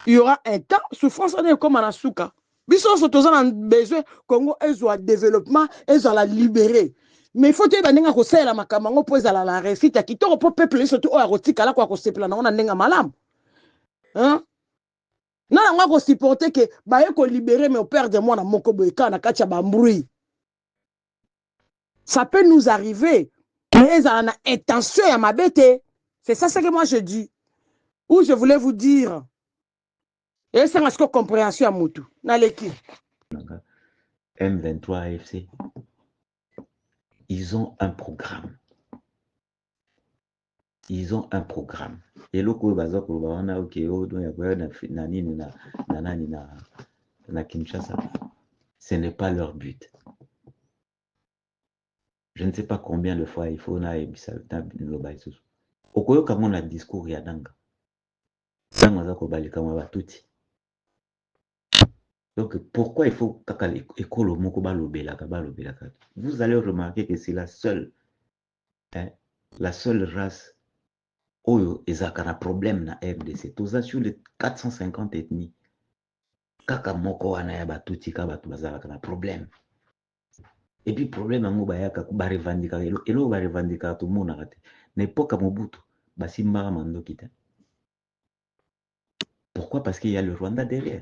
il y aura un temps souffrance on est comme à la souka biso so toza na besoin Congo ezwa développement ezwa la libérer mais il faut te bandenga ko sala makambo ngo po ezala la réussite ya kitoko po peuple surtout o arotika la kwa ko sepela na ndenga malamu hein na nga ko supporter que ba ye ko libérer mais au père de moi na moko boyeka na kati ya bambrouille ça peut nous arriver mais ezala na intention ya mabete c'est ça ce que moi je dis ou je voulais vous dire et c'est parce que compréhension à Moutou. Dans l'équipe. M23 AFC, ils ont un programme. Ils ont un programme. Et le coup baza ko baona OK do ya kwa na nini na Kinshasa. Ce n'est pas leur but. Je ne sais pas combien de fois il faut na ebisa ta lo baisu. Okoyo kama na discours ya danga. Sanga za ko balika mwa batuti. Donc, pourquoi il faut que vous allez remarquer que c'est la seule race où il y a un problème dans la RDC. Tout ça sur les 450 ethnies. Kaka moko anayaba tuti kabatu bazalaka na problème. Et puis problème ngo bayaka ba revendica elo ba revendica tout monde arrêté. N'époque Mobutu basimba mando kita. Pourquoi? Parce qu'il y a le Rwanda derrière.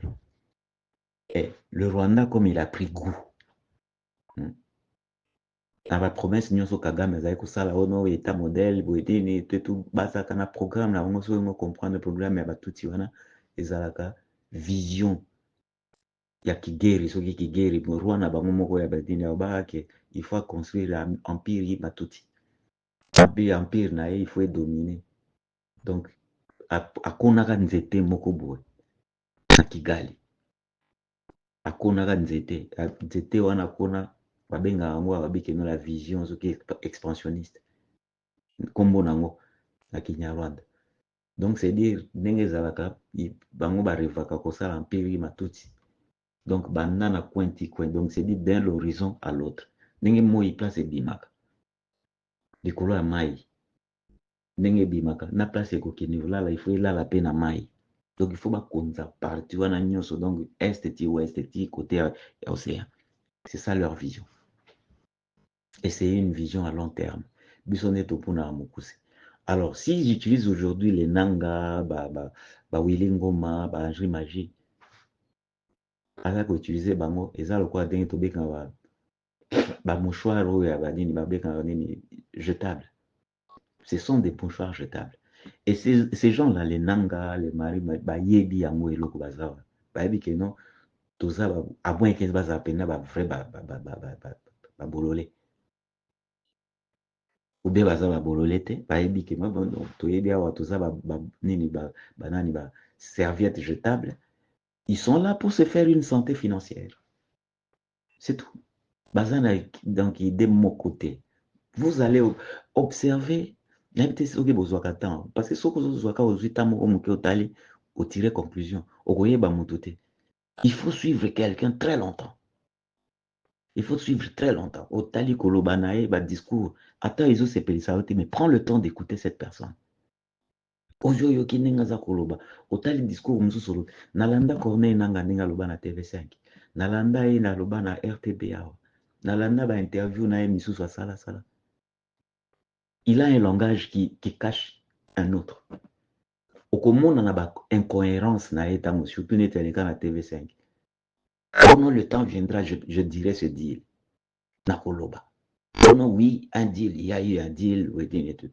Et le Rwanda, comme il a pris goût, dans la promesse, nous sommes Kagame, nous avons ça là, on état modèle, vous êtes tout basa kana programme là, on peut comprendre le programme, mais tout y wana, ezalaka vision. Ya kigeri, so kigeri, Rwanda bango moko ya badini ya obake, il faut construire l'empire yiba tuti. Empire na il faut dominer. Donc, akonaka nzete moko boy, na Kigali. Akonaka nzete wana kona babenga yango babike no la vision soki expansionniste kombo nango na Kinyarwanda. Donc c'est dire ndenge ezalaka bango barevaka kosala empire matuti. Donc banda na cointi coin, donc c'est dire d'un l'horizon à l'autre ndenge moi place ebimaka likolo ya mai ndenge ebimaka na place ekokende volala il faut ilala pe na mai. Donc il faut pas qu'on partir en agneau, donc est et ouest et côté océan. C'est ça leur vision. Et c'est une vision à long terme. Alors si j'utilise aujourd'hui les Nanga, Willy Ngoma, André Magie, alors utiliser bango, et ça le quoi dingue to beka mouchoir ou ya badini babeka jetable. Ce sont des mouchoirs jetables. Et ces gens-là, les Nanga, les Mari, Yebi, Yango et Loko Bazawa, Babi que non, tout ça, à moins qu'ils basent à peine, vrai, bololé. Ou bien Bazawa bololé, Babi que moi, bon, tout yebi, tout ça, nini, banani, serviette jetable. Ils sont là pour se faire une santé financière. C'est tout. Bazana, donc, de mon côté. Vous allez observer, parce que ce que vous avez au tirer conclusion, il faut suivre quelqu'un très longtemps. Il faut suivre très longtemps. Au tali kolobanae, discours, attends, ils ont ces mais prends le temps d'écouter cette personne. Ojo yoki nengaza koloba, au tali discours msusolo, nalanda Corneille nanga nenga loba na TV5, nalanda e na loba na RTBA, nalanda ba interview na misusu a sala. Il a un langage qui cache un autre. Au commun, on a une incohérence, surtout dans la TV5. Quand le temps viendra, je dirai ce deal. Nakoloba. Oui, un deal, il y a eu un deal, et tout.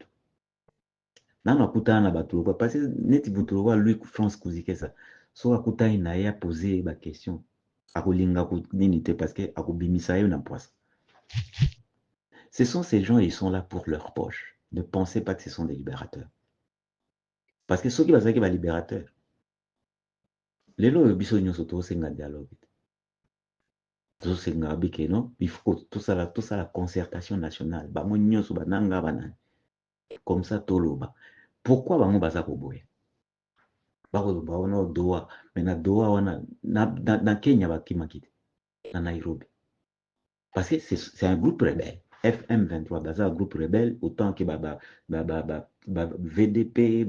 Parce que lui, France Kouzike, ça. So akuta ina poser la question. Akolinga ninite parce que akobimisa yo na poisse. Ce sont ces gens, ils sont là pour leur poche. Ne pensez pas que ce sont des libérateurs. Parce que ceux qui vont être libérateurs, les lois de biso nyonso to senga dialogue. To senga bike non, il faut tout ça la concertation nationale. Bango nyonso bananga banani. Comme ça toloba. Pourquoi bango baza ko boye? Bako ba ona doa, mais na doa wana na Kenya bakimakite. Na Nairobi. Parce que c'est un groupe rebelle. FM23, c'est un groupe rebelle, autant que VDP,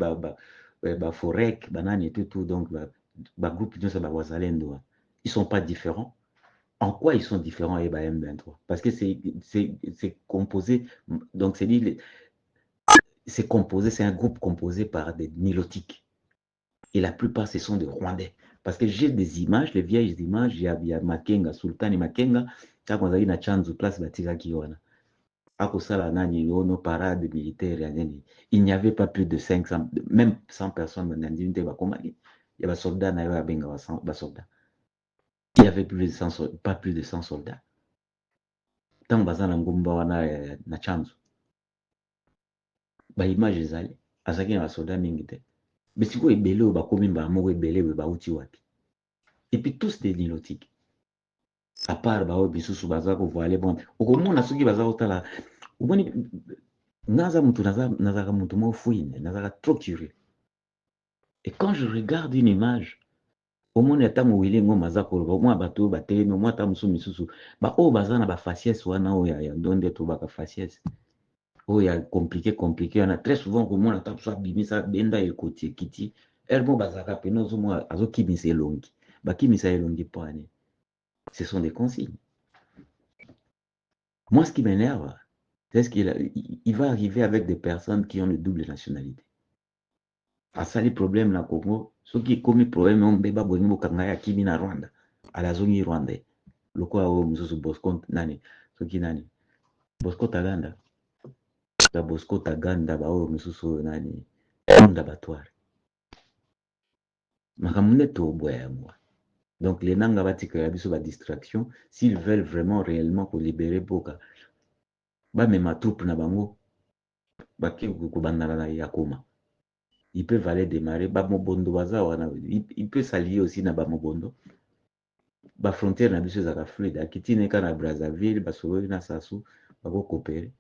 Forek, Banane et tout, donc, groupe de Wazalendo. Ils ne sont pas différents. En quoi ils sont différents et M23? Parce que c'est composé, donc c'est composé, c'est un groupe composé par des nilotiques. Et la plupart, ce sont des Rwandais. Parce que j'ai des images, les vieilles images, il y a Makenga, Sultan et Makenga, quand on a eu une chance de place, nos parades militaires, il n'y avait pas plus de 500, même 100 personnes dans l'unité. Il y avait soldats, il y avait pas plus de 100 soldats. Tant que ngumba na chance. Ba image ezali, azaki na soldats mingite. Mais si vous êtes belé, vous êtes belé, vous êtes et puis tous des nilotiques. À part, bisusu bazako voile bon. Okomona soki bazako tala. Uboni naza mutu naza mutu mo fouine, naza trop curieux. Et quand je regarde une image, au moins ata mo wili ngo mazako au moins bato batele no moi ta musu misusu. Ba o bazana ba faciès wana o ya ndonde to ba ka faciès. O ya compliqué on a très souvent au moins ata so bimisa benda e koti kiti. Elmo bazaka peno zo mo azo kimisa elongi. Ba kimisa elongi po ane. Ce sont des consignes. Moi, ce qui m'énerve, c'est qu'il va arriver avec des personnes qui ont une double nationalité. À ça, les problèmes, là, Congo, ceux qui commettent problème, on béba bonimo kangaya kimi na Rwanda, à la zone rwandaise. Le quoi, oh, mususu Bosco, nani, ceux qui nani, Bosco Taganda, la Bosco Taganda, bah, oh, mususu, nani, d'abattoir. Makamune to boya, moi. Donc, les Nanga batika yabiso ba distraction, s'ils veulent vraiment réellement pour libérer Boka, bah, mais ma troupe na bango, bah, qui kubandana na yakoma. Ils peuvent aller démarrer, bah, Mobondo baza, il peut s'allier aussi na ba Mobondo. Bah, frontière na biso zaka fluide, akitine ka na Brazzaville, bah, solo na Sassou, bah, ko coopérer.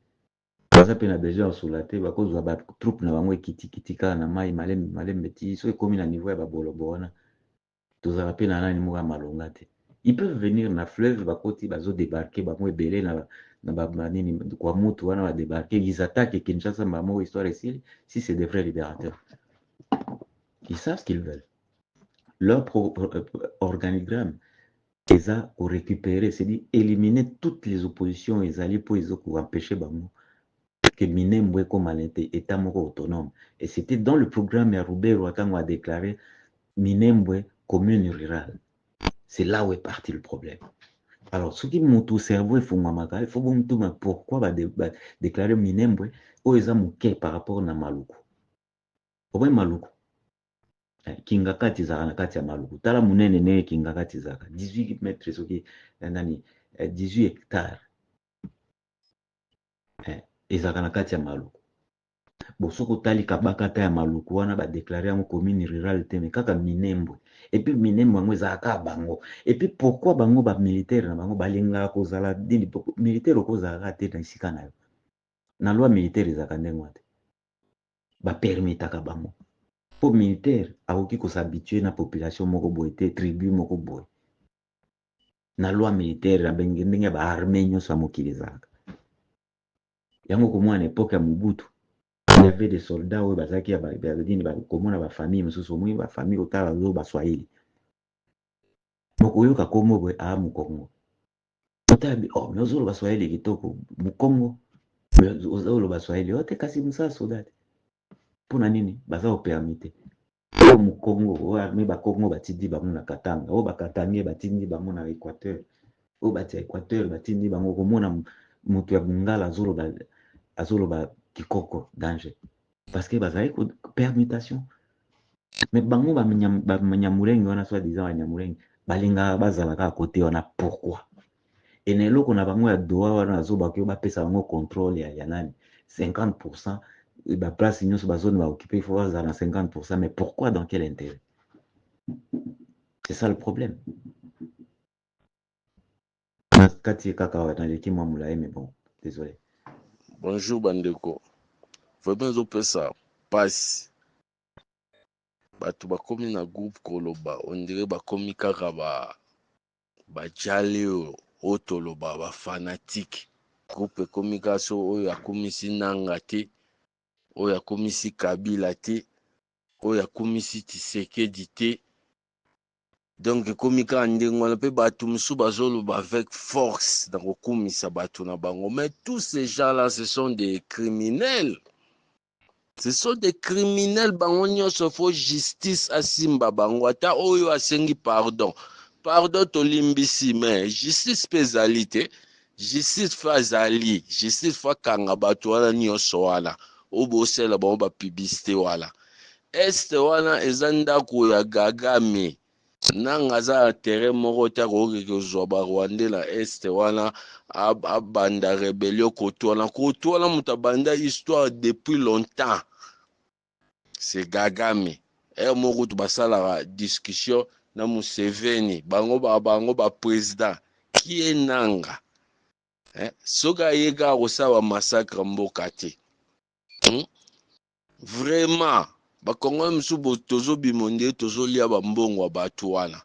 Baza pe na besoin sur la terre, bah, kozwa ba troupe na bango kiti ka na mai malem beti, so komi na niveau ya ba bolobona. Ils peuvent venir dans le fleuve, ils débarquer, ils attaquent Kinshasa, histoire ici, si c'est des vrais libérateurs. Ils savent ce qu'ils veulent. Leur organigramme, ils ont récupéré, c'est-à-dire éliminer toutes les oppositions, ils allaient pour empêcher que Minembwe comme État autonome. Et c'était dans le programme Yaroubé Rwatango a déclaré Minembwe commune rurale. C'est là où est parti le problème. Alors, ce qui monte au cerveau, il faut pourquoi déclarer Minembwe ou ils ont par rapport à Maluku. Obe maluku. Kingakati ezalaka na kati ya maluku. Tala munene ne kingakati ezalaka. 18 mètres soki nani 18 hectares. Ezalaka na kati ya maluku. Bosoko tali kabaka ta ya maluku wana ba déclarer yango commune rurale te mais kaka Minembwe. Et puis Minembwe yango ezalaka bango. Et puis pourquoi bango ba militaire na bango balingaka kozala dini militaire okozalaka te na esika na yo. Na loi militaire ezalaka ndenge te. Ba permetaka bango. Pour militaire akoki s'habituer na population moko boye te tribu moko boye. Na loi militaire abenge ndenge ba armée nyonso ya mokili ezalaka. Yango komona époque ya Mobutu. Il y avait des soldats où bazaki ya badini ba komona ba famille mosusu mwi ba famille otala zo ba Swahili. Moko yoka komo boye a Mukongo. Otabi mais ozolo ba Swahili kitoko Mukongo. Ozolo ba Swahili ote kasi musa soldate. Pona nini baza o permite. O Mukongo o armée ba Kongo batindi bango na Katanga. O ba Katanga batindi bango na Équateur. O bati Équateur batindi bango komona mutu ya Bungala azolo ba Kikoko danger. Parce que bazali ko permutation. Mais bango ba Nyamulenge wana soit disant ba Nyamulenge balinga bazala ka côté wana pourquoi? Et neloko na bango ya doa wana azoba ko ba pesa bango contrôle ya nani 50% ba place nyonso ba zone ba occuper il faut bazala 50% mais pourquoi dans quel intérêt? C'est ça le problème. Kati kaka na l'équipe mulaye mais bon, désolé. Bonjour bandeko. Vraiment ezopesa pasi. Bato bakomi na groupe koloba on dirait bakomi kaka bajali oyo toloba ba fanatique. Groupe ekomi kaka so oyo akomisi nanga te, oyo akomisi Kabila te, oyo akomisi Tshisekedi te. Donc ekomi kaka ndenge wana mpe bato mosusu bazoloba avec force na kokumisa bato na bango. Mais tous ces gens-là ce sont des criminels. Ce sont des criminels bango nyonso fo justice asimba bango ata oyo asengi pardon. Pardon tolimbisi mais justice pe ezali te. Justice fa azali. Justice fa kanga bato wana nyonso wana. Oyo bosala bango ba publicité wana. Este wana eza ndako ya Kagame. Nanga za terrain moko ta kozwa ba Rwanda na este wana abanda rébellion koto wana muta banda histoire depuis longtemps. C'est Kagame. Et moko to basala discussion na Museveni bango ba président qui est nanga. Soka yeka kosawa massacre mboka te. Vraiment bakongo msubo tozo bimonde tozo lia ba mbongo bato wana.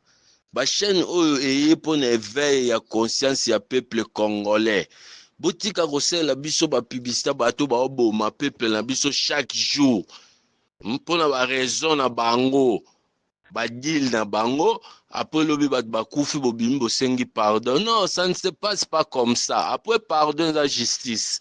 Ba chaîne oyo eye pona éveil ya conscience ya peuple congolais. Botika kosela biso ba publicité bato ba oboma peuple na biso chaque jour. Mpona ba raison na bango. Ba deal na bango après lobi bat bakufi bobimi bosengi pardon. Non, ça ne se passe pas comme ça. Après pardon la justice.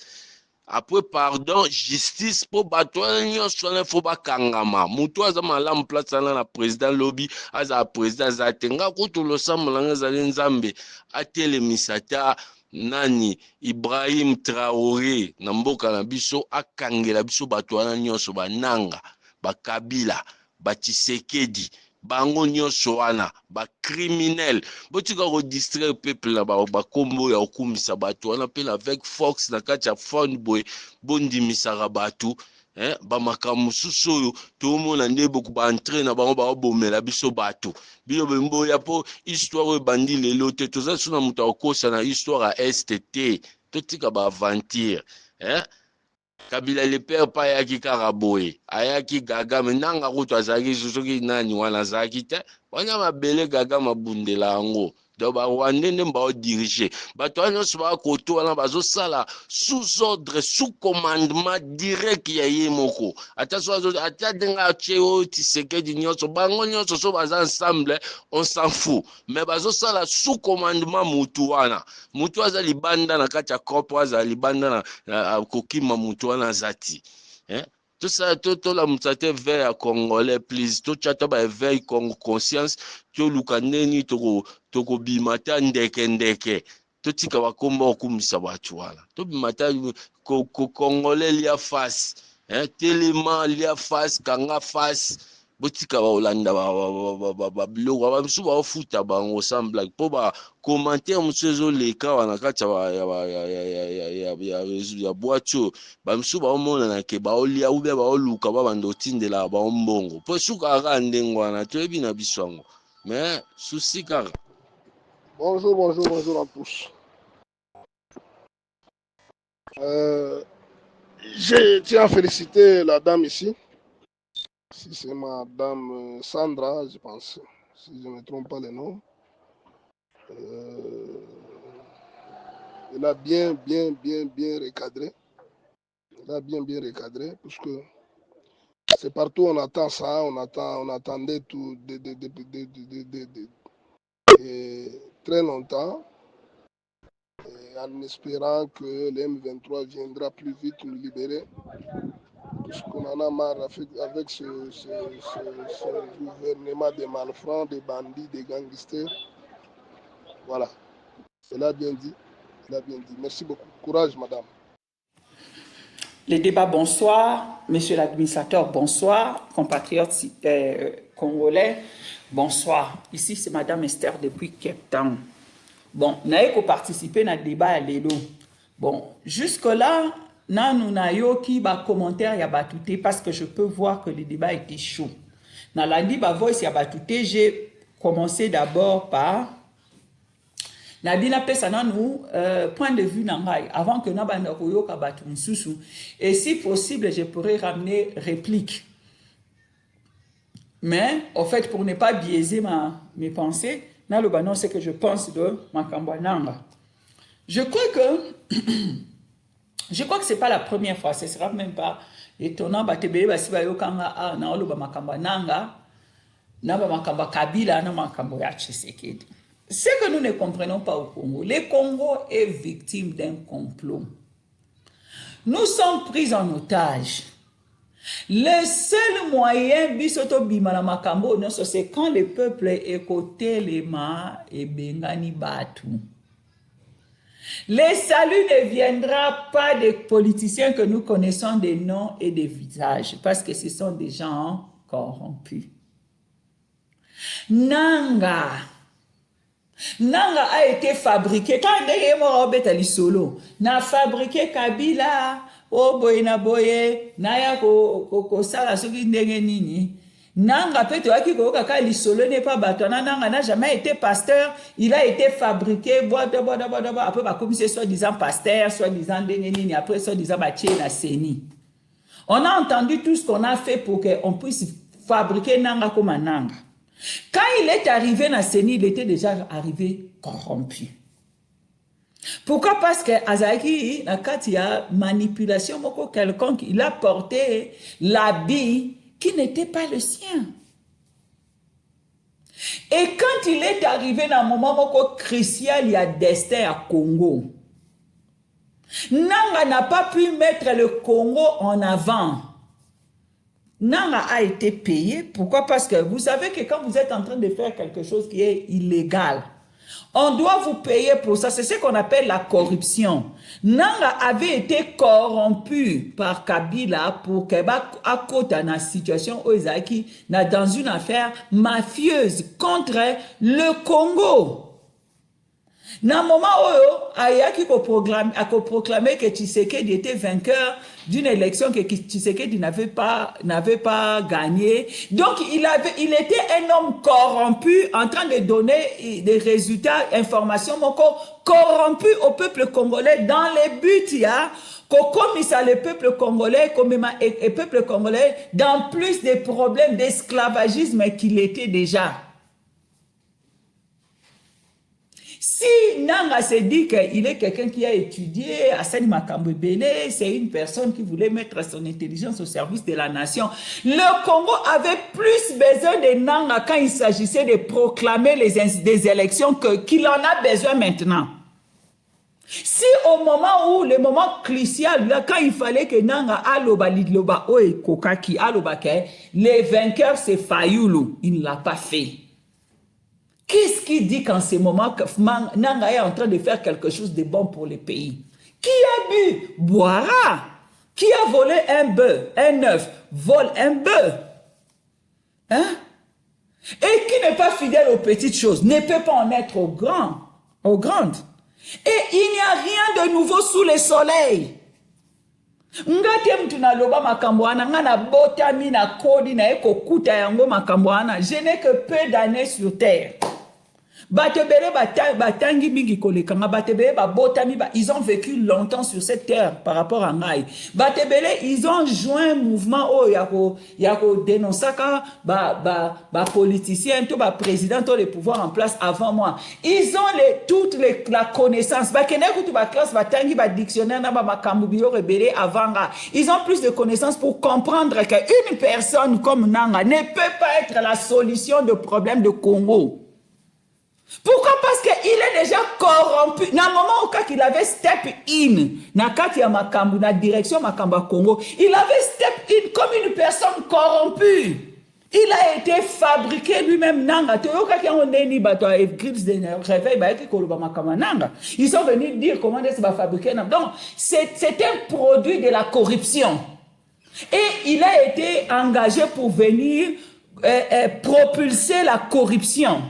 Après pardon, justice pour battre nyonso na faut ba kangama. Mutu aza malamu place na président lobby, aza président zatenga kutu lo samulanga zali nzambe atele misata nani Ibrahim Traoré na mboka na biso akangela biso bato wana nyonso bananga, ba Kabila, ba Tshisekedi, bango nyonso wana ba criminel botika ko distraire peuple na ba kombo ya okumisa bato wana pe avec force na kati ya fond boy bondimisaka bato ba makamu susu to mona ndebo ku ba entrer na bango ba bomela biso bato bino bembo ya po histoire e bandi lelo te to za suna muta okosa na histoire a STT to tika ba aventure Kabila le père pa yaki karaboye ayaki Kagame nanga kutu azaki soki nani wana azaki te wana mabele Kagame abundela yango do ba Rwanda nde ba diriger bato wana so ba koto wana bazo sala sous ordre sous commandement direct ya ye moko ata so ata denga cheo Tshisekedi nyonso bango nyonso so baza ensemble on s'en fout mais bazo sala sous commandement mutu wana mutu aza libanda na kati ya corps aza libanda na kokima mutu wana zati tout ça tout la mutate veille à congolais please tout chata ba veille conscience to lukandeni toko bimata ndeke to tika bakomba okumisa batu wala to bimata congolais lia face telema lia face kanga face botika ba olanda ba biloko ba msu ba futa bango sans blague po ba commentaire msu zo leka wana kati ya boacho ba msu ba omona na ke ba olia ube ba oluka ba bando tindela ba ombongo po suka ka ndengo wana toyebi na biswango mais souci kaka. Bonjour à tous. Je tiens à féliciter la dame ici. Si c'est madame Sandra, je pense, si je ne me trompe pas le nom. Elle a bien recadré. Elle a bien recadré, parce que c'est partout on attend ça, on attendait tout très longtemps, et en espérant que le M23 viendra plus vite nous libérer. Parce qu'on en a marre avec ce gouvernement de malfrats, de bandits, de gangsters. Voilà. Elle a bien dit. Merci beaucoup. Courage, madame. Les débats, bonsoir. Monsieur l'administrateur, bonsoir. Compatriotes congolais, bonsoir. Ici, c'est madame Esther depuis Cape Town. Bon, nous avons participé à débat à l'élo. Bon, jusque-là, nous n'avons qui va commentaire ya batouté parce que je peux voir que le débat était chaud. Dans la débat voice ya batouté, j'ai commencé d'abord par Nadina Pesana nous point de vue nangai avant que nabanda koyoka batu nsusu et si possible je pourrais ramener réplique. Mais en fait pour ne pas biaiser mes pensées, na le banon c'est que je pense de Makambwananga. Je crois que c'est pas la première fois, ce sera même pas étonnant batebele basiba yokanga na oloba Makambwananga na ba Makamba Kabila na Makambo ya Tshisekedi. Ce que nous ne comprenons pas au Congo, le Congo est victime d'un complot. Nous sommes pris en otage. Le seul moyen bisoto bimala makambo c'est quand le peuple est côté les ma et bengani batu. Le salut ne viendra pas des politiciens que nous connaissons des noms et des visages parce que ce sont des gens corrompus. Nanga a été fabriqué quand solo na fabriqué Kabila o boye na boye na ya ko sala soki ndenge nini Nanga peut aki ko kaka lisolo n'est pas batona Nanga n'a jamais été pasteur, il a été fabriqué après ba comme c'est soi-disant pasteur, soi-disant ndenge nini après soi-disant batie na seni. On a entendu tout ce qu'on a fait pour qu'on puisse fabriquer Nanga comme un Nanga. Quand il est arrivé dans Séni, il était déjà arrivé corrompu. Pourquoi? Parce que Azaki, quand il y a manipulation quelconque, il a porté l'habit qui n'était pas le sien. Et quand il est arrivé dans un moment crucial, il y a destin à Congo. Nanga n'a pas pu mettre le Congo en avant. Nanga a été payé. Pourquoi? Parce que vous savez que quand vous êtes en train de faire quelque chose qui est illégal, on doit vous payer pour ça. C'est ce qu'on appelle la corruption. Nanga avait été corrompu par Kabila pour qu'il à côté dans la situation Oizaki dans une affaire mafieuse contre le Congo. Dans le moment où Ayaki a proclamé que Tshisekedi était vainqueur d'une élection que Tshisekedi n'avait pas gagné. Donc, il était un homme corrompu en train de donner des résultats, informations, corrompu au peuple congolais dans les buts, comme ça le peuple congolais, et peuple congolais dans plus de problèmes d'esclavagisme qu'il était déjà. Si Nanga se dit qu'il est quelqu'un qui a étudié, Assani Makambo Bele, c'est une personne qui voulait mettre son intelligence au service de la nation. Le Congo avait plus besoin de Nanga quand il s'agissait de proclamer des élections qu'il en a besoin maintenant. Si au moment où, le moment crucial, là, quand il fallait que Nanga aloba lidloba oe kokaki aloba les vainqueurs c'est Fayoulou, il ne l'a pas fait. Qu'est-ce qui dit qu'en ce moment que Nanga est en train de faire quelque chose de bon pour le pays? Qui a bu boira. Qui a volé un bœuf, un œuf, vole un bœuf. Hein? Et qui n'est pas fidèle aux petites choses ne peut pas en être aux grandes. Et il n'y a rien de nouveau sous le soleil. Je n'ai que peu d'années sur terre. Ils ont vécu longtemps sur cette terre par rapport à Ngaï. Ils ont joint un mouvement où il y a dénoncé politiciens, tout président, tous les pouvoirs en place avant moi. Ils ont toute la connaissance. Ils ont plus de connaissances pour comprendre qu'une personne comme Nanga ne peut pas être la solution de problème de Congo. Pourquoi? Parce qu'il est déjà corrompu. Dans le moment où il avait step in, dans la direction Makamba Congo, il avait step in comme une personne corrompue. Il a été fabriqué lui-même. Ils sont venus dire comment ça va fabriquer. Donc, c'est un produit de la corruption. Et il a été engagé pour venir propulser la corruption.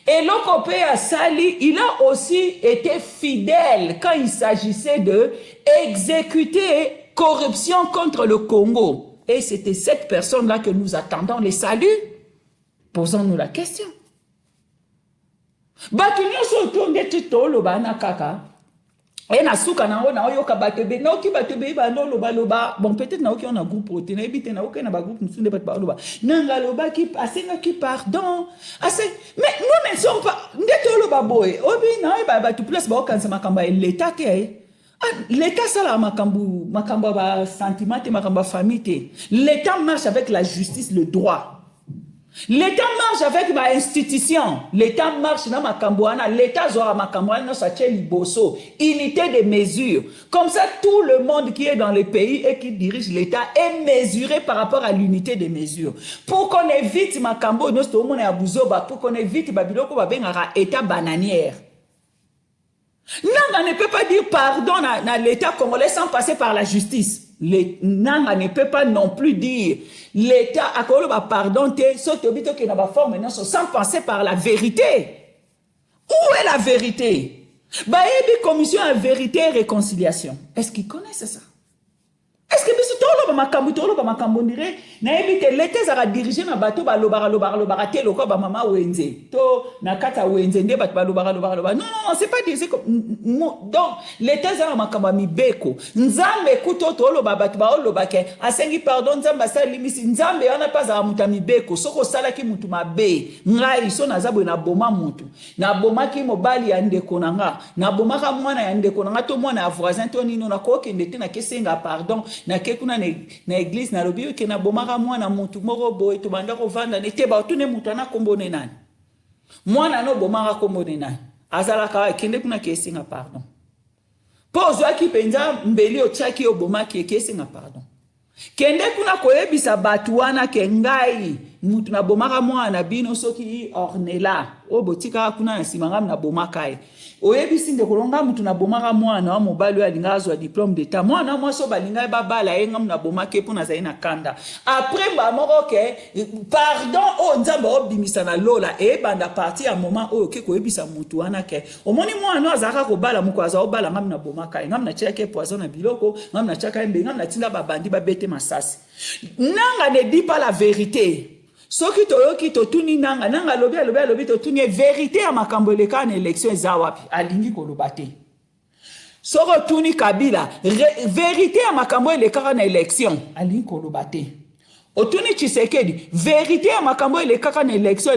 Et l'OCOPE à Sali, il a aussi été fidèle quand il s'agissait de exécuter corruption contre le Congo. Et c'était cette personne-là que nous attendons les saluts. Posons-nous la question. Batunyo soto ngetito loba na kaka. Et na suka na ona oyo ka batebe na oki batebe ba no loba loba bon peut-être na oki on a groupe protéine ebite na oki na ba groupe nsunde bat ba loba nanga loba ki asenga ki pardon assez mais nous ne sommes pas ndeto loba boy obi na ba tu place ba okansa makamba l'état te l'état ça la makamba ba sentiment te makamba famille. L'état marche avec la justice, le droit. L'État marche avec ma institution. L'État marche dans ma cambouana. L'État zora ma cambouana sa liboso. Unité de mesure. Comme ça, tout le monde qui est dans le pays et qui dirige l'État est mesuré par rapport à l'unité de mesure. Pour qu'on évite ma cambo, pour qu'on évite Babiloko babengara État bananière. Nanga ne peut pas dire pardon à l'État congolais sans passer par la justice. Nanga ne peut pas non plus dire l'État a pardon sans passer par la vérité. Où est la vérité? Baébi commission à vérité et réconciliation. Est-ce qu'ils connaissent ça? Est-ce que tout le monde l'État a dirigé ma bateau non, c'est pas dire donc l'État a makamba mibeko nzambe kuto tolo babatu ba olobake asengi pardon nzamba sa limisi nzambe ana pas za muta mibeko soko sala ki mutu mabe ngai so nazabwe na boma mutu na boma ki mobali ya ndeko nanga na boma ka mwana ya ndeko nanga to mwana ya voisin to nino na ko kendete na kesenga pardon na kekuna na église na lobi ke na boma ka mwana mutu moko boy to banda ko vanda ne teba to ne mutu na kombone nani mwana no boma ka kombone nani azalaka kende kuna kesinga pardon pozo aki penza mbeli ochaki oboma kesinga pardon kende kuna koyebisa batu wana ke ngai mutu na bomaka mwana bino soki ornela obotika kuna na simanga na bomaka e oyebisi nde kolonga mutu na bomaka mwana wa mobali alinga azwa diplôme d'état mwana mwaso balinga babala yenga na bomaka epona zaina kanda après ba moko ke pardon o nzamba obimisa na lola e banda parti ya moment oyo ke koyebisa mutu wana ke omoni mwana azaka kobala mukwaza obala ngam na bomaka ngam na cheke poison na biloko ngam na chaka embe ngam na tinda babandi babete masasi nanga ne dit pas la vérité. Soki toyoki totuni nanga lobi totuni vérité ya makambo eleka na élection ezawapi alingi kolobate. Soko tuni Kabila vérité ya makambo eleka na élection alingi kolobate. Otuni Tshisekedi vérité ya makambo eleka na élection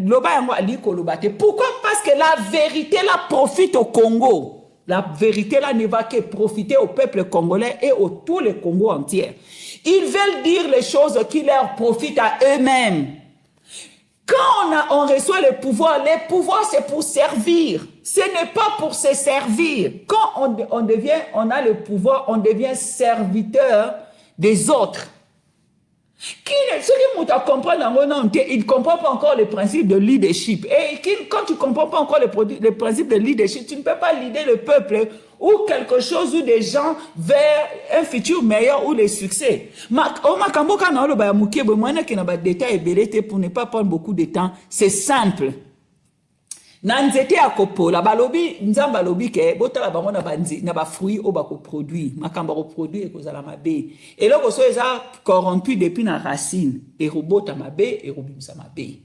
loba yango alingi kolobate. Pourquoi? Parce que la vérité la profite au Congo. La vérité là ne va que profiter au peuple congolais et au tout le Congo entier. Ils veulent dire les choses qui leur profitent à eux-mêmes. Quand on reçoit le pouvoir c'est pour servir. Ce n'est pas pour se servir. Quand on a le pouvoir, on devient serviteur des autres. Ceux qui ne comprennent pas, ils ne comprennent pas encore le principe de leadership. Et quand tu ne comprends pas encore le principe de leadership, tu ne peux pas leader le peuple ou quelque chose ou des gens vers un futur meilleur ou les succès. Makambo kana oloba ya mukie bo mwana ki na ba détails ebelete pour ne pas prendre beaucoup de temps, c'est simple. Na nzete ya kopola balobi nzamba lobi ke botala bango na banzi na ba fruits o ba ko produit makambo ko produit ekozala mabe eloko so eza corrompu depuis na racine et robota mabe et robimsa mabe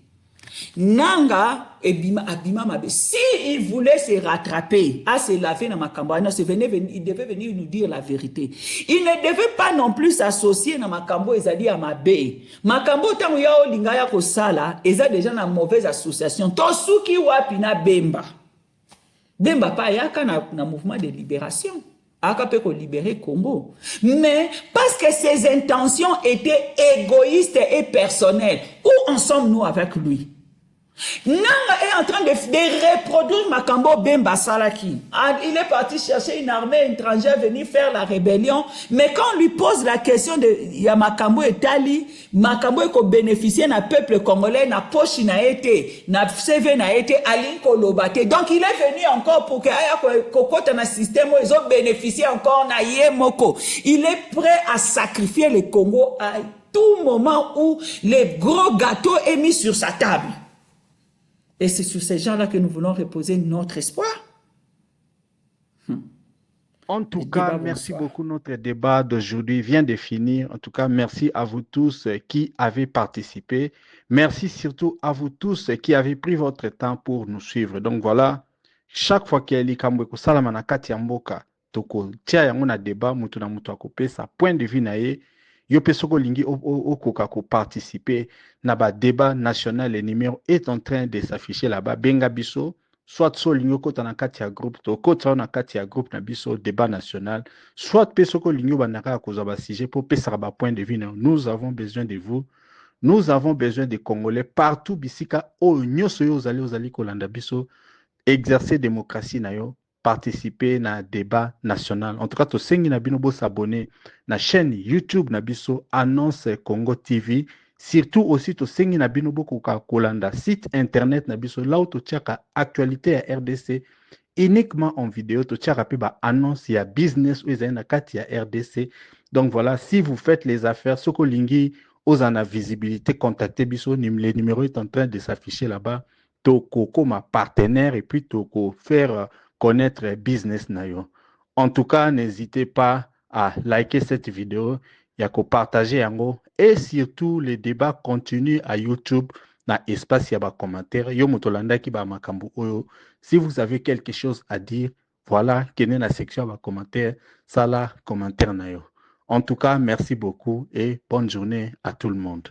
nanga abima mabe si il voulait se rattraper à se laver na makambo il devait venir nous dire la vérité. Il ne devait pas non plus s'associer na makambo ezali ya mabe makambo tango ya olinga ya kosala eza déjà na mauvaise association to suki wapi na bemba pa yaka na mouvement de libération aka peut libérer Congo, mais parce que ses intentions étaient égoïstes et personnelles. Où en sommes-nous avec lui? Nanga est en train de reproduire Makambo Bemba Salaki. Il est parti chercher une armée étrangère venir faire la rébellion. Mais quand on lui pose la question de Makambo et Tali, Makambo est bénéficié d'un peuple congolais, na poche na été, na CV na été, Aline Kolobate. Donc il est venu encore pour que Kokota na système où ils ont bénéficié encore na Yemoko. Il est prêt à sacrifier le Congo à tout moment où le gros gâteau est mis sur sa table. Et c'est sur ces gens-là que nous voulons reposer notre espoir. En tout cas, merci beaucoup. Notre débat d'aujourd'hui vient de finir. En tout cas, merci à vous tous qui avez participé. Merci surtout à vous tous qui avez pris votre temps pour nous suivre. Donc voilà, chaque fois qu'il y a likambo salama na kati ya mboka, toko tia yango na débat mutu na mutu akope sa point de vue na ye. Yo pesoko lingi okoka ko participer na ba débat national. Le numéro est en train de s'afficher là-bas. Benga biso, soit so lingi kota na kati ya groupe, to kota na kati ya groupe na biso débat national, soit pesoko lingi banaka koza ba sujet pour pesa ba point de vue. Nous avons besoin de vous. Nous avons besoin des Congolais partout bisika o nyoso yo ozali kolanda biso exercer démocratie na yo. Participer na débat national. En tout cas, to sengi na bino bo s'abonner na chaîne YouTube na biso Annonce Congo TV. Surtout aussi to sengi na bino bo koka kolanda site internet na biso là où to tiaka actualité à RDC uniquement en vidéo. To tiaka pe ba annonce ya business ou na kati ya RDC. Donc voilà, si vous faites les affaires, soko lingi ozana visibilité, contactez biso, le numéro est en train de s'afficher là-bas. Toko comme partenaire et puis toko faire connaître business nayo. En tout cas, n'hésitez pas à liker cette vidéo, yako partager yango et surtout les débats continuent à YouTube na espace ya ba commentaire yo motolanda ki ba makambu oyo. Si vous avez quelque chose à dire, voilà, kene na section ba commentaire, sala commentaire nayo. En tout cas, merci beaucoup et bonne journée à tout le monde.